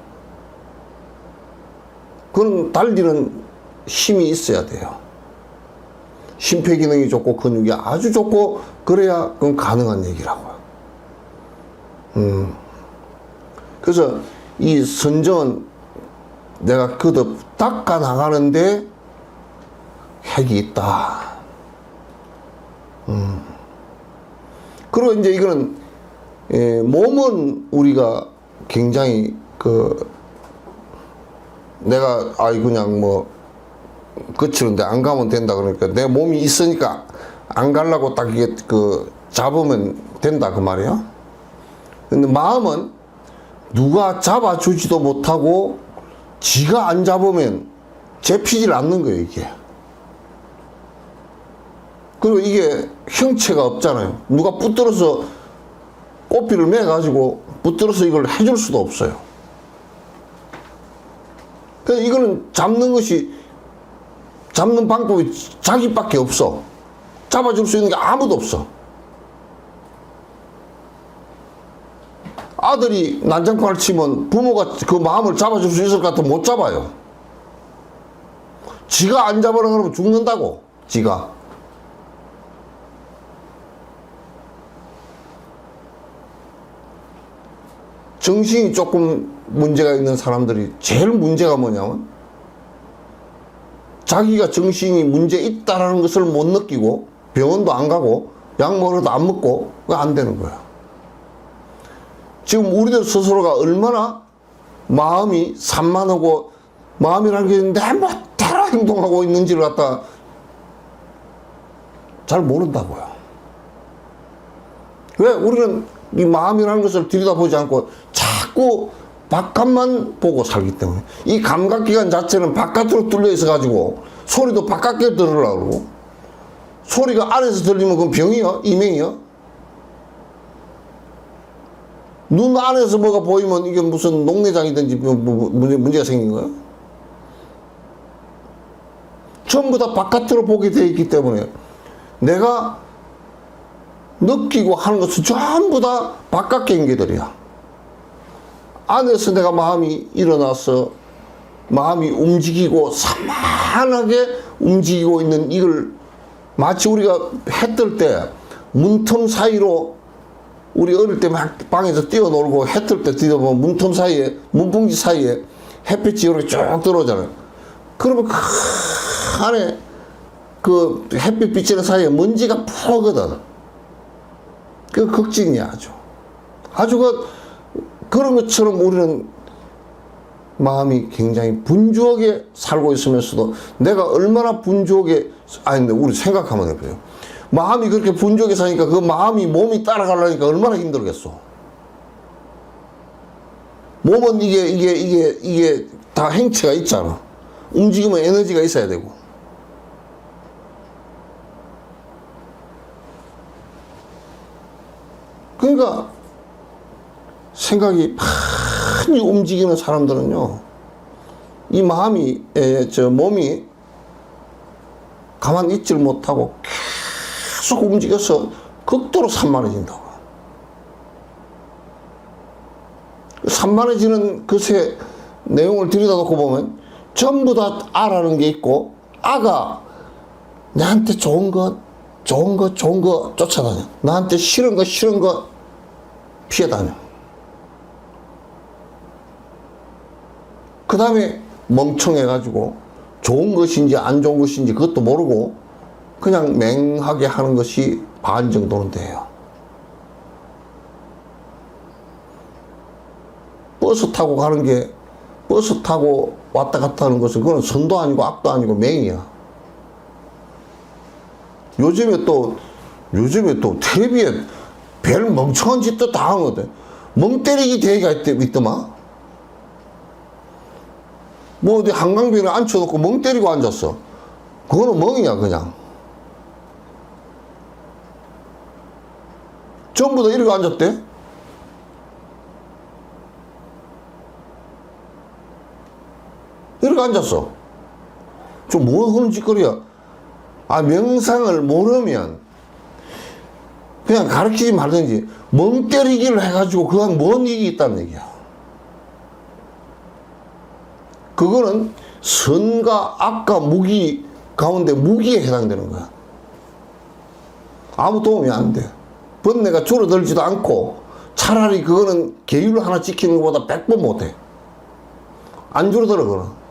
그런 달리는 힘이 있어야 돼요. 심폐기능이 좋고 근육이 아주 좋고 그래야 그건 가능한 얘기라고요. 그래서 이 선정은 내가 거듭 닦아 나가는데 핵이 있다. 그리고 이제 이거는 몸은 우리가 굉장히 내가 그냥 뭐 거치는데 안 가면 된다 그러니까 내 몸이 있으니까 안 가려고 딱 이게 잡으면 된다 그 말이야. 근데 마음은 누가 잡아주지도 못하고 지가 안 잡으면 잡히질 않는 거예요 이게. 그리고 이게 형체가 없잖아요. 누가 붙들어서 꼬피를 매가지고 붙들어서 이걸 해줄 수도 없어요. 그래서 이거는 잡는 방법이 자기밖에 없어. 잡아줄 수 있는 게 아무도 없어. 아들이 난장판을 치면 부모가 그 마음을 잡아줄 수 있을 것 같으면 못 잡아요. 지가 안 잡으라 그러면 죽는다고. 지가. 정신이 조금 문제가 있는 사람들이 제일 문제가 뭐냐면 자기가 정신이 문제 있다라는 것을 못 느끼고 병원도 안 가고 약 먹어도 안 먹고 그거 안 되는 거야. 지금 우리들 스스로가 얼마나 마음이 산만하고 마음이라는 게 내 멋대로 행동하고 있는지를 갖다 잘 모른다고요. 왜? 우리는 이 마음이라는 것을 들여다보지 않고 자꾸 바깥만 보고 살기 때문에 이 감각기관 자체는 바깥으로 뚫려 있어 가지고 소리도 바깥에 들으려고 그러고 소리가 안에서 들리면 그건 병이요? 이명이요? 눈 안에서 뭐가 보이면 이게 무슨 녹내장이든지 문제가 생긴 거예요? 전부 다 바깥으로 보게 되어 있기 때문에 내가 느끼고 하는 것은 전부 다 바깥 경계들이야. 안에서 내가 마음이 일어나서 마음이 움직이고 산만하게 움직이고 있는 이걸 마치 우리가 해 뜰 때 문틈 사이로 우리 어릴 때 막 방에서 뛰어놀고 해 뜰 때 뛰어보면 문틈 사이에 문풍지 사이에 햇빛이 이렇게 쭉 들어오잖아요. 그러면 그 안에 그 햇빛 비치는 사이에 먼지가 푸거든. 그 극진이야 아주 그런 것처럼 우리는 마음이 굉장히 분주하게 살고 있으면서도 내가 얼마나 분주하게 아니 근데 우리 생각하면 해봐요. 마음이 그렇게 분주하게 사니까 그 마음이 몸이 따라가려니까 얼마나 힘들겠어. 몸은 이게 다 행체가 있잖아. 움직이면 에너지가 있어야 되고. 그러니까 생각이 많이 움직이는 사람들은요, 이 마음이 몸이 가만히 있질 못하고 계속 움직여서 극도로 산만해진다고. 산만해지는 것의 내용을 들여다놓고 보면 전부 다 아라는 게 있고, 아가 나한테 좋은 것 쫓아다녀. 나한테 싫은 거 피해다녀. 그 다음에 멍청해가지고 좋은 것인지 안 좋은 것인지 그것도 모르고 그냥 맹하게 하는 것이 반 정도는 돼요. 버스 타고 가는 게, 버스 타고 왔다 갔다 하는 것은 그건 선도 아니고 악도 아니고 맹이야. 요즘에 또 텔레비에 별 멍청한 짓도 다 하거든. 멍 때리기 대회가 있더만. 뭐 어디 한강변에 앉혀놓고 멍 때리고 앉았어. 그거는 멍이야 그냥. 전부 다 이렇게 앉았대. 이렇게 앉았어. 좀 뭐 하는 짓거리야. 명상을 모르면 그냥 가르치지 말든지 멍 때리기를 해가지고 그건 뭔 일이 있다는 얘기야. 그거는 선과 악과 무기 가운데 무기에 해당되는 거야. 아무 도움이 안 돼. 번뇌가 줄어들지도 않고 차라리 그거는 계율 하나 지키는 것보다 100번 못해. 안 줄어들어 그거는.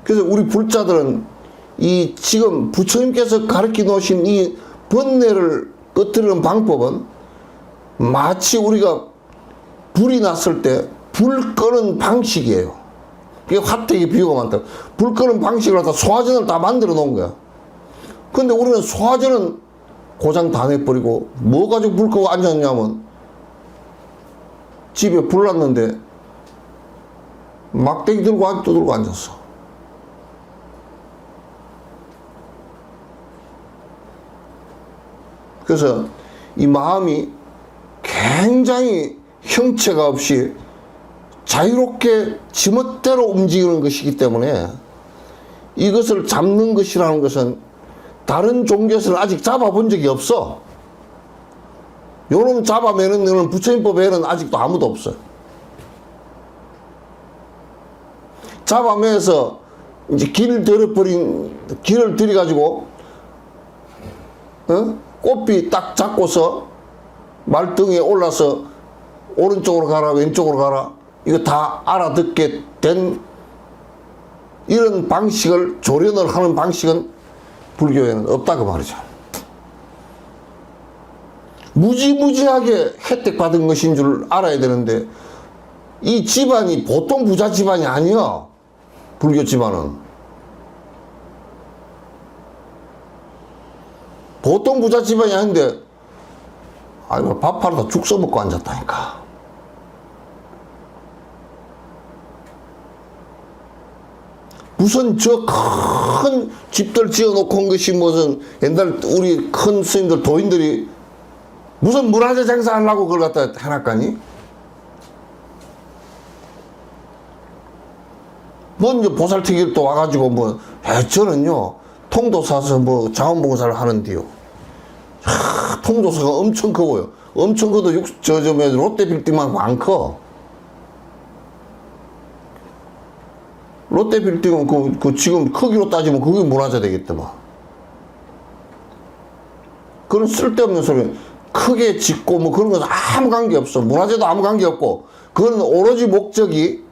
그래서 우리 불자들은 이 지금 부처님께서 가르쳐 놓으신 이 번뇌를 끄트리는 방법은 마치 우리가 불이 났을 때 불 끄는 방식이에요. 그게 화택의 비유가 많다. 불 끄는 방식을 갖다 소화전을 다 만들어 놓은 거야. 근데 우리는 소화전은 고장 다 내버리고 뭐 가지고 불 끄고 앉았냐면 집에 불 났는데 막대기 들고 두들고 앉았어. 그래서 이 마음이 굉장히 형체가 없이 자유롭게 지멋대로 움직이는 것이기 때문에 이것을 잡는 것이라는 것은 다른 종교에서는 아직 잡아본 적이 없어. 요놈 잡아매는 거는 부처님법 외에는 아직도 아무도 없어요. 잡아매서 이제 길을 들여가지고 꽃비 딱 잡고서 말등에 올라서 오른쪽으로 가라 왼쪽으로 가라 이거 다 알아듣게 된 이런 방식을 조련을 하는 방식은 불교에는 없다고 말이죠. 무지무지하게 혜택 받은 것인 줄 알아야 되는데, 이 집안이 보통 부자 집안이 아니야. 불교 집안은. 보통 부자 집안이 아닌데, 아이고, 밥하러다 죽 써먹고 앉았다니까. 무슨 저 큰 집들 지어놓고 온 것이 무슨 옛날 우리 큰 스님들 도인들이 무슨 문화재 장사하려고 그걸 갖다 해놨까니? 먼저 보살튀기를 또 와가지고 뭐, 저는요, 통도 사서 뭐 자원봉사를 하는데요. 통도사가 엄청 크고요. 엄청 커도 롯데 빌딩만 안 커. 롯데 빌딩은 그 지금 크기로 따지면 그게 문화재 되겠더만. 그런 쓸데없는 소리. 크게 짓고 뭐 그런 건 아무 관계 없어. 문화재도 아무 관계 없고. 그건 오로지 목적이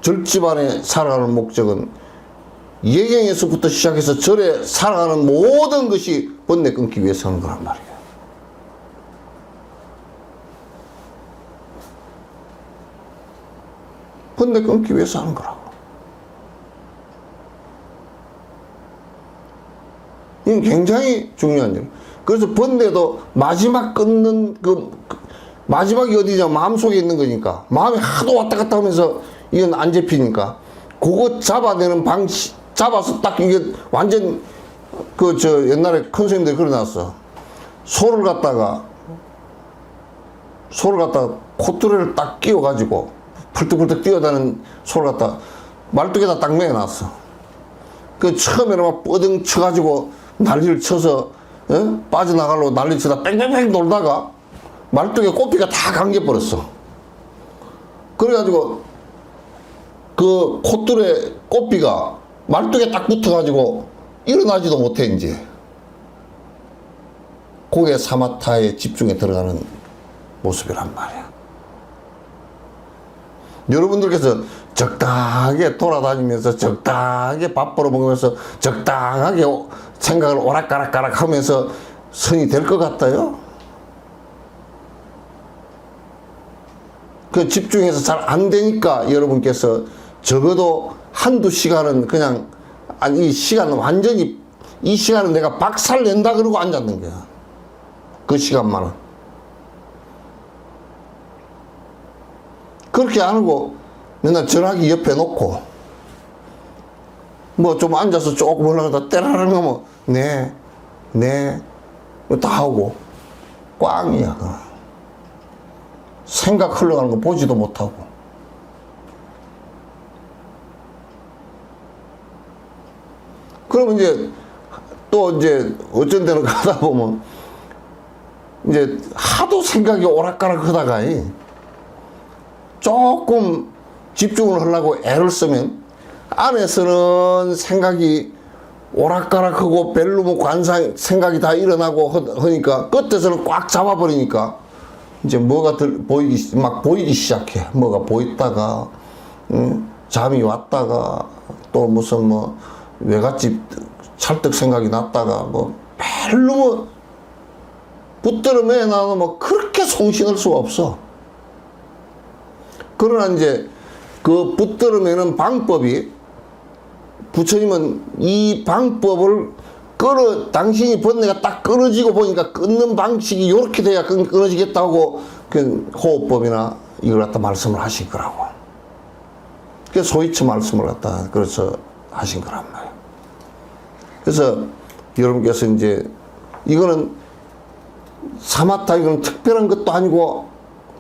절집안에 살아가는 목적은 예경에서부터 시작해서 절에 살아가는 모든 것이 번뇌 끊기 위해서 하는 거란 말이에요. 번뇌 끊기 위해서 하는 거라고. 이건 굉장히 중요한 일. 그래서 번뇌도 마지막 끊는 마지막이 어디냐? 마음속에 있는 거니까. 마음이 하도 왔다 갔다 하면서 이건 안 잡히니까. 그거 잡아내는 방식, 잡아서 딱 이게 완전 옛날에 큰 선생님들이 그러놨어. 소를 갖다가 콧뚜레를 딱 끼워가지고 펄떡펄떡 뛰어다니는 소를 갖다 말뚝에다 딱 매어놨어. 그 처음에는 막 뻗응 쳐가지고 난리를 쳐서 빠져나가려고 난리 치다 뺑뺑뺑 돌다가 말뚝에 꼬피가 다 감겨버렸어. 그래가지고 그 콧뚜레 꼬피가 말뚝에 딱 붙어가지고 일어나지도 못해 이제. 그게 사마타의 집중에 들어가는 모습이란 말이야. 여러분들께서 적당하게 돌아다니면서 적당하게 밥 벌어 먹으면서 적당하게 생각을 오락가락가락 하면서 선이 될 것 같아요? 그 집중해서 잘 안 되니까 여러분께서 적어도 한두 시간은 그냥 이 시간은 완전히 이 시간은 내가 박살 낸다 그러고 앉았는 거야. 그 시간만은. 그렇게 안 하고 맨날 전화기 옆에 놓고 뭐 좀 앉아서 조금 올라가다 때라랑 하면 네 다 하고 꽝이야. 생각 흘러가는 거 보지도 못하고. 그러면 이제 또 이제 어쩐 데는 가다 보면 이제 하도 생각이 오락가락 하다가 조금 집중을 하려고 애를 쓰면 안에서는 생각이 오락가락하고 벨루무 관상 생각이 다 일어나고 하니까 끝에서는 꽉 잡아버리니까 이제 뭐가 보이기 시작해. 뭐가 보였다가 잠이 왔다가 또 무슨 뭐 외갓집 찰떡 생각이 났다가 뭐 벨루무 붙들어 매놔도 뭐 그렇게 송신할 수가 없어. 그러나 이제 그 붙들어 매는 방법이 부처님은 이 방법을 당신이 번뇌가 딱 끊어지고 보니까 끊는 방식이 이렇게 돼야 끊어지겠다고 그 호흡법이나 이걸 갖다 말씀을 하신 거라고. 그 소이치 말씀을 갖다 그래서 하신 거란 말이에요. 그래서 여러분께서 이제 이거는 사마타 이거는 특별한 것도 아니고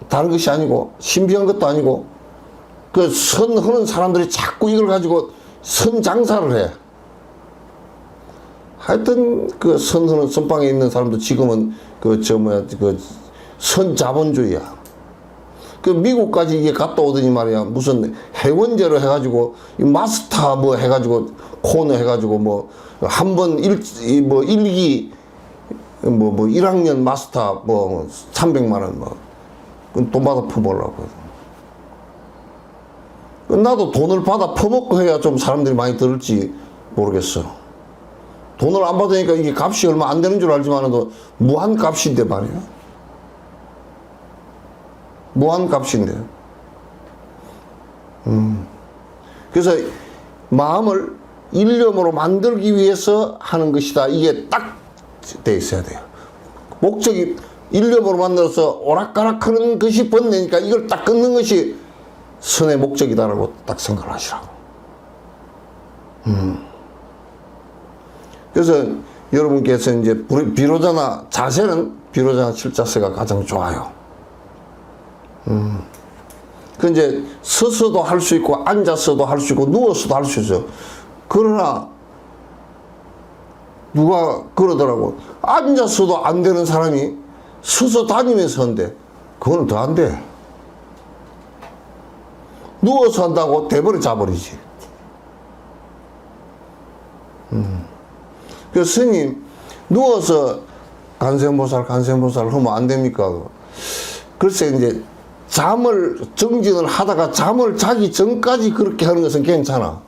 다른 것이 아니고 신비한 것도 아니고 그 선 하는 사람들이 자꾸 이걸 가지고 선 장사를 해. 하여튼 그 선 하는 선방에 있는 사람도 지금은 그 선 자본주의야. 그 미국까지 이게 갔다 오더니 말이야 무슨 해원제로 해가지고 마스터 뭐 해가지고 코너 해가지고 뭐 한 번 1기 뭐 1학년 마스터 뭐 300만 원 뭐 돈 받아 퍼먹으려고. 나도 돈을 받아 퍼먹고 해야 좀 사람들이 많이 들을지 모르겠어. 돈을 안 받으니까 이게 값이 얼마 안 되는 줄 알지만도 무한 값인데 말이야. 무한 값인데. 그래서 마음을 일념으로 만들기 위해서 하는 것이다. 이게 딱 돼 있어야 돼요. 목적이 일념으로 만들어서 오락가락 하는 것이 번뇌니까 이걸 딱 끊는 것이 선의 목적이다라고 딱 생각을 하시라고. 그래서 여러분께서 이제 비로자나 자세는 비로자나 칠자세가 가장 좋아요. 그 이제 서서도 할 수 있고 앉아서도 할 수 있고 누워서도 할 수 있어요. 그러나 누가 그러더라고. 앉아서도 안 되는 사람이 서서 다니면서 한대. 그거는 더 안 돼. 누워서 한다고 대버려 자버리지. 그래서 스님, 누워서 간세음보살 하면 안 됩니까? 글쎄, 이제, 정진을 하다가 잠을 자기 전까지 그렇게 하는 것은 괜찮아.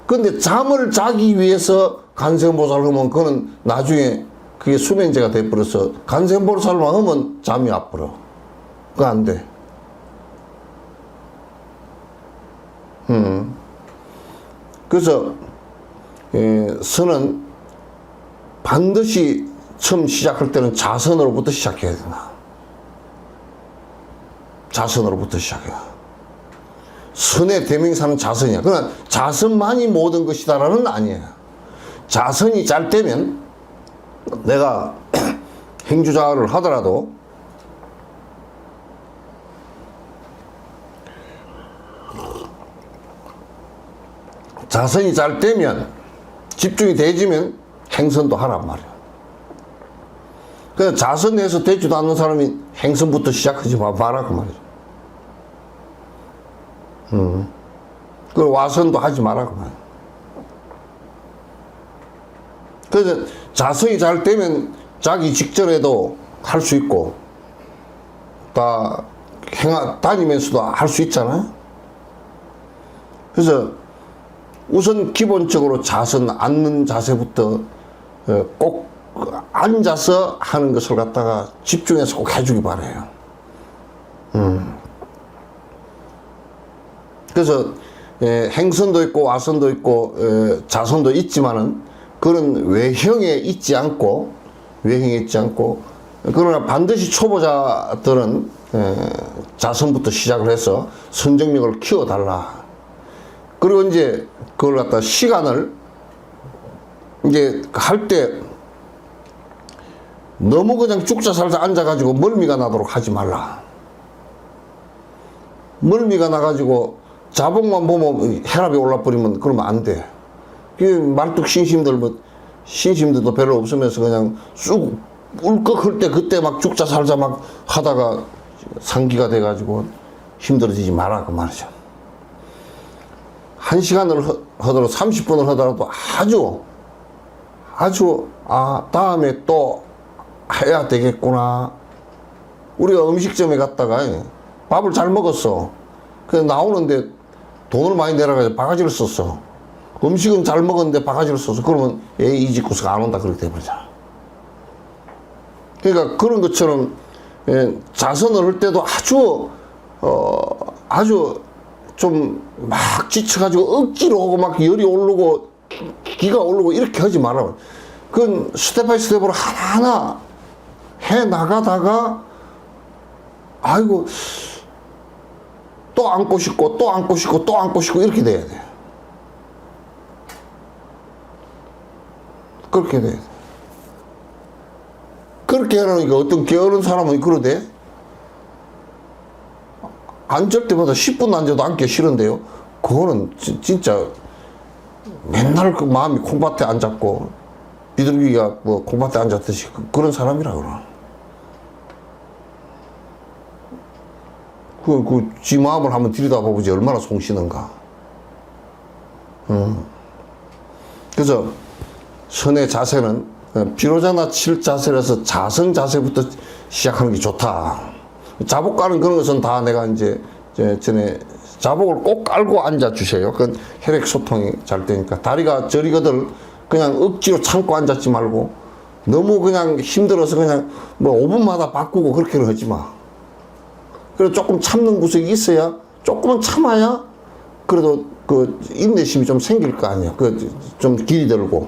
근데 잠을 자기 위해서 간세음보살 하면 그거는 나중에 그게 수면제가 돼버려서 간세음보살만 하면 잠이 와버려. 그거 안 돼. 그래서 선은 반드시 처음 시작할 때는 자선으로부터 시작해야 된다. 자선으로부터 시작해야. 선의 대명사는 자선이야. 그러나 자선만이 모든 것이다라는 아니에요. 자선이 잘 되면 내가 행주자를 하더라도 자선이 잘 되면 집중이 되지면 행선도 하란 말이야. 그래서 자선에서 되지도 않는 사람이 행선부터 시작하지 말라고 말이야. 그리고 와선도 하지 말라고 말이야. 그래서 자선이 잘 되면 자기 직전에도 할 수 있고 다 다니면서도 할 수 있잖아요. 그래서 우선 기본적으로 자선 앉는 자세부터 꼭 앉아서 하는 것을 갖다가 집중해서 꼭 해주기 바라요. 그래서 행선도 있고 와선도 있고 자선도 있지만은 그런 외형에 있지 않고 그러나 반드시 초보자들은 자선부터 시작을 해서 선정력을 키워달라. 그리고 이제 그걸 갖다 시간을 이제 할 때 너무 그냥 죽자 살자 앉아가지고 멀미가 나도록 하지 말라. 멀미가 나가지고 자복만 보면 혈압이 올라버리면 그러면 안 돼. 말뚝 신심들도 별로 없으면서 그냥 쑥 울컥할 때 그때 막 죽자 살자 막 하다가 상기가 돼가지고 힘들어지지 마라 그 말이죠. 1시간을 하더라도 30분을 하더라도 아주 다음에 또 해야 되겠구나. 우리가 음식점에 갔다가 밥을 잘 먹었어. 그래서 나오는데 돈을 많이 내라가지고 바가지를 썼어. 음식은 잘 먹었는데 바가지를 썼어. 그러면 이 집구석 안 온다 그렇게 돼버리잖아. 그러니까 그런 것처럼 자선을 할 때도 아주 좀 막 지쳐가지고 억지로 오고 막 열이 오르고 기가 오르고 이렇게 하지 말라. 그건 스텝 바이 스텝으로 하나하나 해 나가다가 아이고 또 앉고 싶고 또 앉고 싶고 또 앉고 싶고 이렇게 돼야 돼. 그렇게 돼야 돼. 그렇게 하니까 어떤 게으른 사람은 그러대. 앉을 때마다 10분 앉아도 앉기 싫은데요. 그거는 진짜 맨날 그 마음이 콩밭에 앉았고 비둘기가 뭐 콩밭에 앉았듯이 그런 사람이라 그러. 지 마음을 한번 들여다보지 얼마나 송시는가. 그래서 선의 자세는 비로자나 칠 자세라서 자선 자세부터 시작하는 게 좋다. 자복 가는 그런 것은 다 내가 이제 전에 자복을 꼭 깔고 앉아 주세요. 그건 혈액 소통이 잘 되니까. 다리가 저리거들 그냥 억지로 참고 앉았지 말고 너무 그냥 힘들어서 그냥 뭐 5분마다 바꾸고 그렇게는 하지 마. 그래도 조금 참는 구석이 있어야 조금은 참아야 그래도 그 인내심이 좀 생길 거 아니야. 그 좀 길이 들고.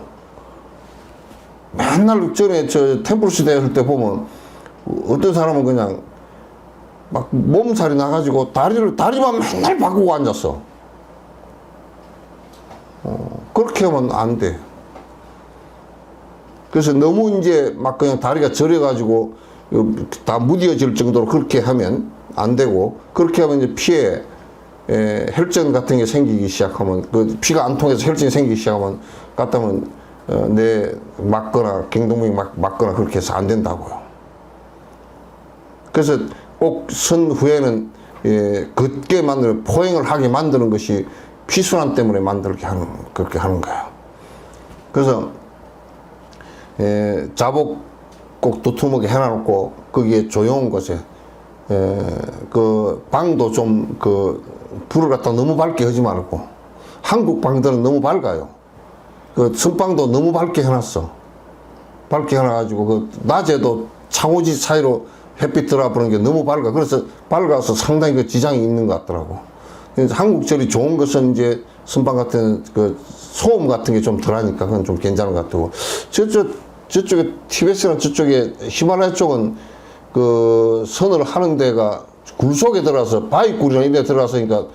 맨날 전에 저 템플스테이 할 때 보면 어떤 사람은 그냥 막 몸살이 나가지고 다리만 맨날 바꾸고 앉았어. 그렇게 하면 안 돼. 그래서 너무 이제 막 그냥 다리가 저려가지고 다 무뎌질 정도로 그렇게 하면 안 되고, 그렇게 하면 이제 피에 혈전 같은 게 생기기 시작하면, 그 피가 안 통해서 혈전이 생기기 시작하면, 갔다면 내 맞거나 경동맥이 맞거나 그렇게 해서 안 된다고요. 그래서 꼭 선 후에는 걷게 만드는, 포행을 하게 만드는 것이 피순환 때문에 그렇게 하는 거예요. 그래서 자복 꼭 두툼하게 해놔놓고 거기에 조용한 곳에 그 방도 좀 불을 갖다 너무 밝게 하지 말고, 한국 방들은 너무 밝아요. 그 선방도 너무 밝게 해놨어. 밝게 해놔가지고 그 낮에도 창호지 사이로 햇빛 들어보는 게 너무 그래서 밝아서 상당히 그 지장이 있는 것 같더라고. 한국절이 좋은 것은 이제 선방 같은 그 소음 같은 게 좀 덜하니까 그건 좀 괜찮은 것 같고, 저쪽에 티베트랑 저쪽에 히말라야 쪽은 그 선을 하는 데가 굴 속에 들어가서 바위굴이나 이런 데 들어가서니까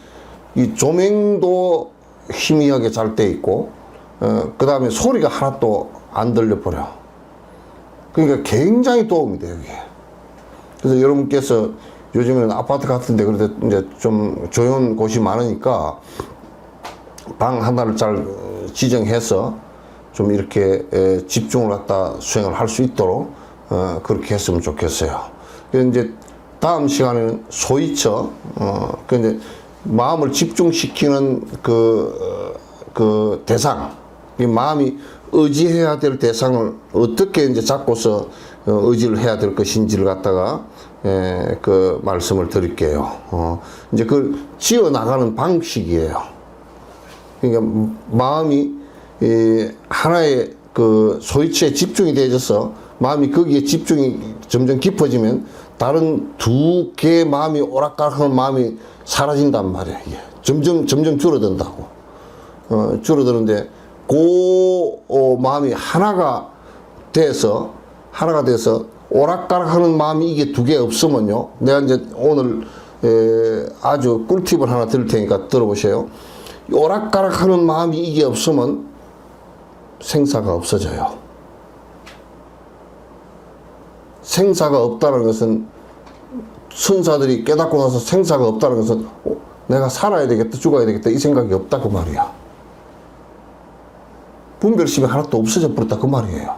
이 조명도 희미하게 잘 돼 있고, 그 다음에 소리가 하나도 안 들려버려. 그러니까 굉장히 도움이 돼요, 이게. 그래서 여러분께서 요즘에는 아파트 같은데 그래도 이제 좀 조용한 곳이 많으니까 방 하나를 잘 지정해서 좀 이렇게 집중을 갖다 수행을 할 수 있도록 그렇게 했으면 좋겠어요. 그래서 이제 다음 시간에는 소위처, 그 이제 마음을 집중시키는 그 대상, 이 마음이 의지해야 될 대상을 어떻게 이제 잡고서 의지를 해야 될 것인지를 갖다가 그 말씀을 드릴게요. 이제 그걸 지어 나가는 방식이에요. 그러니까 마음이 하나의 그 소위치에 집중이 되어져서 마음이 거기에 집중이 점점 깊어지면 다른 두 개의 마음이 오락가락하는 마음이 사라진단 말이에요. 이게 점점 줄어든다고. 줄어드는데 그 마음이 하나가 돼서 오락가락하는 마음이 이게 두 개 없으면요, 내가 이제 오늘 아주 꿀팁을 하나 드릴 테니까 들어보세요. 오락가락하는 마음이 이게 없으면 생사가 없어져요. 생사가 없다는 것은, 선사들이 깨닫고 나서 생사가 없다는 것은 내가 살아야 되겠다, 죽어야 되겠다 이 생각이 없다 그 말이야. 분별심이 하나도 없어져 버렸다 그 말이에요.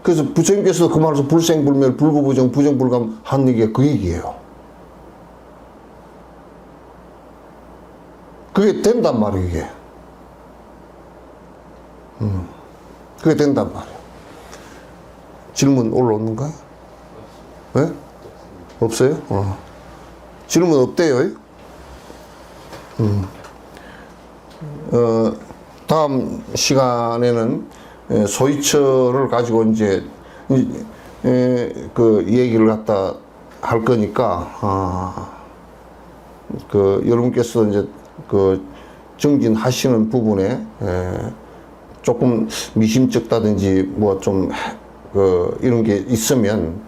그래서 부처님께서도 그 말에서 불생불멸, 불구부정, 부정불감 한 얘기가 그 얘기예요. 그게 된단 말이에요, 이게. 그게 된단 말이에요. 질문 올라오는가? 네? 없어요? 질문 없대요. 다음 시간에는 소위처를 가지고 이제 그 얘기를 갖다 할 거니까, 그 여러분께서 이제 그 정진하시는 부분에 조금 미심쩍다든지 뭐 좀 이런 게 있으면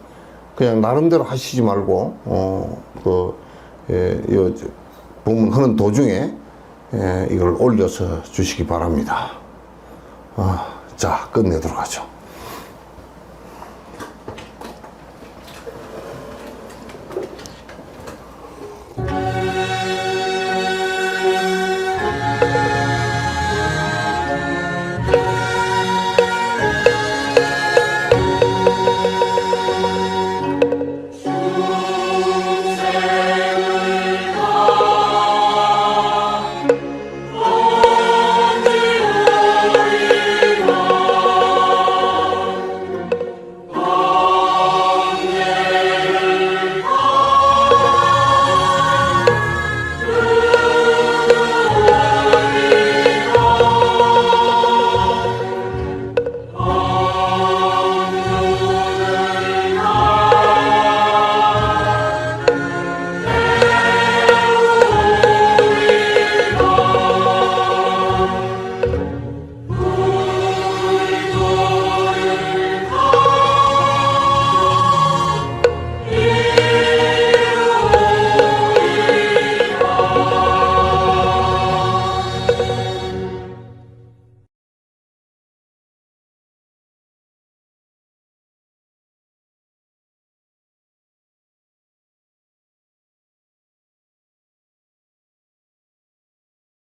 그냥 나름대로 하시지 말고 본문 하는 도중에 이걸 올려서 주시기 바랍니다. 자, 끝내도록 하죠.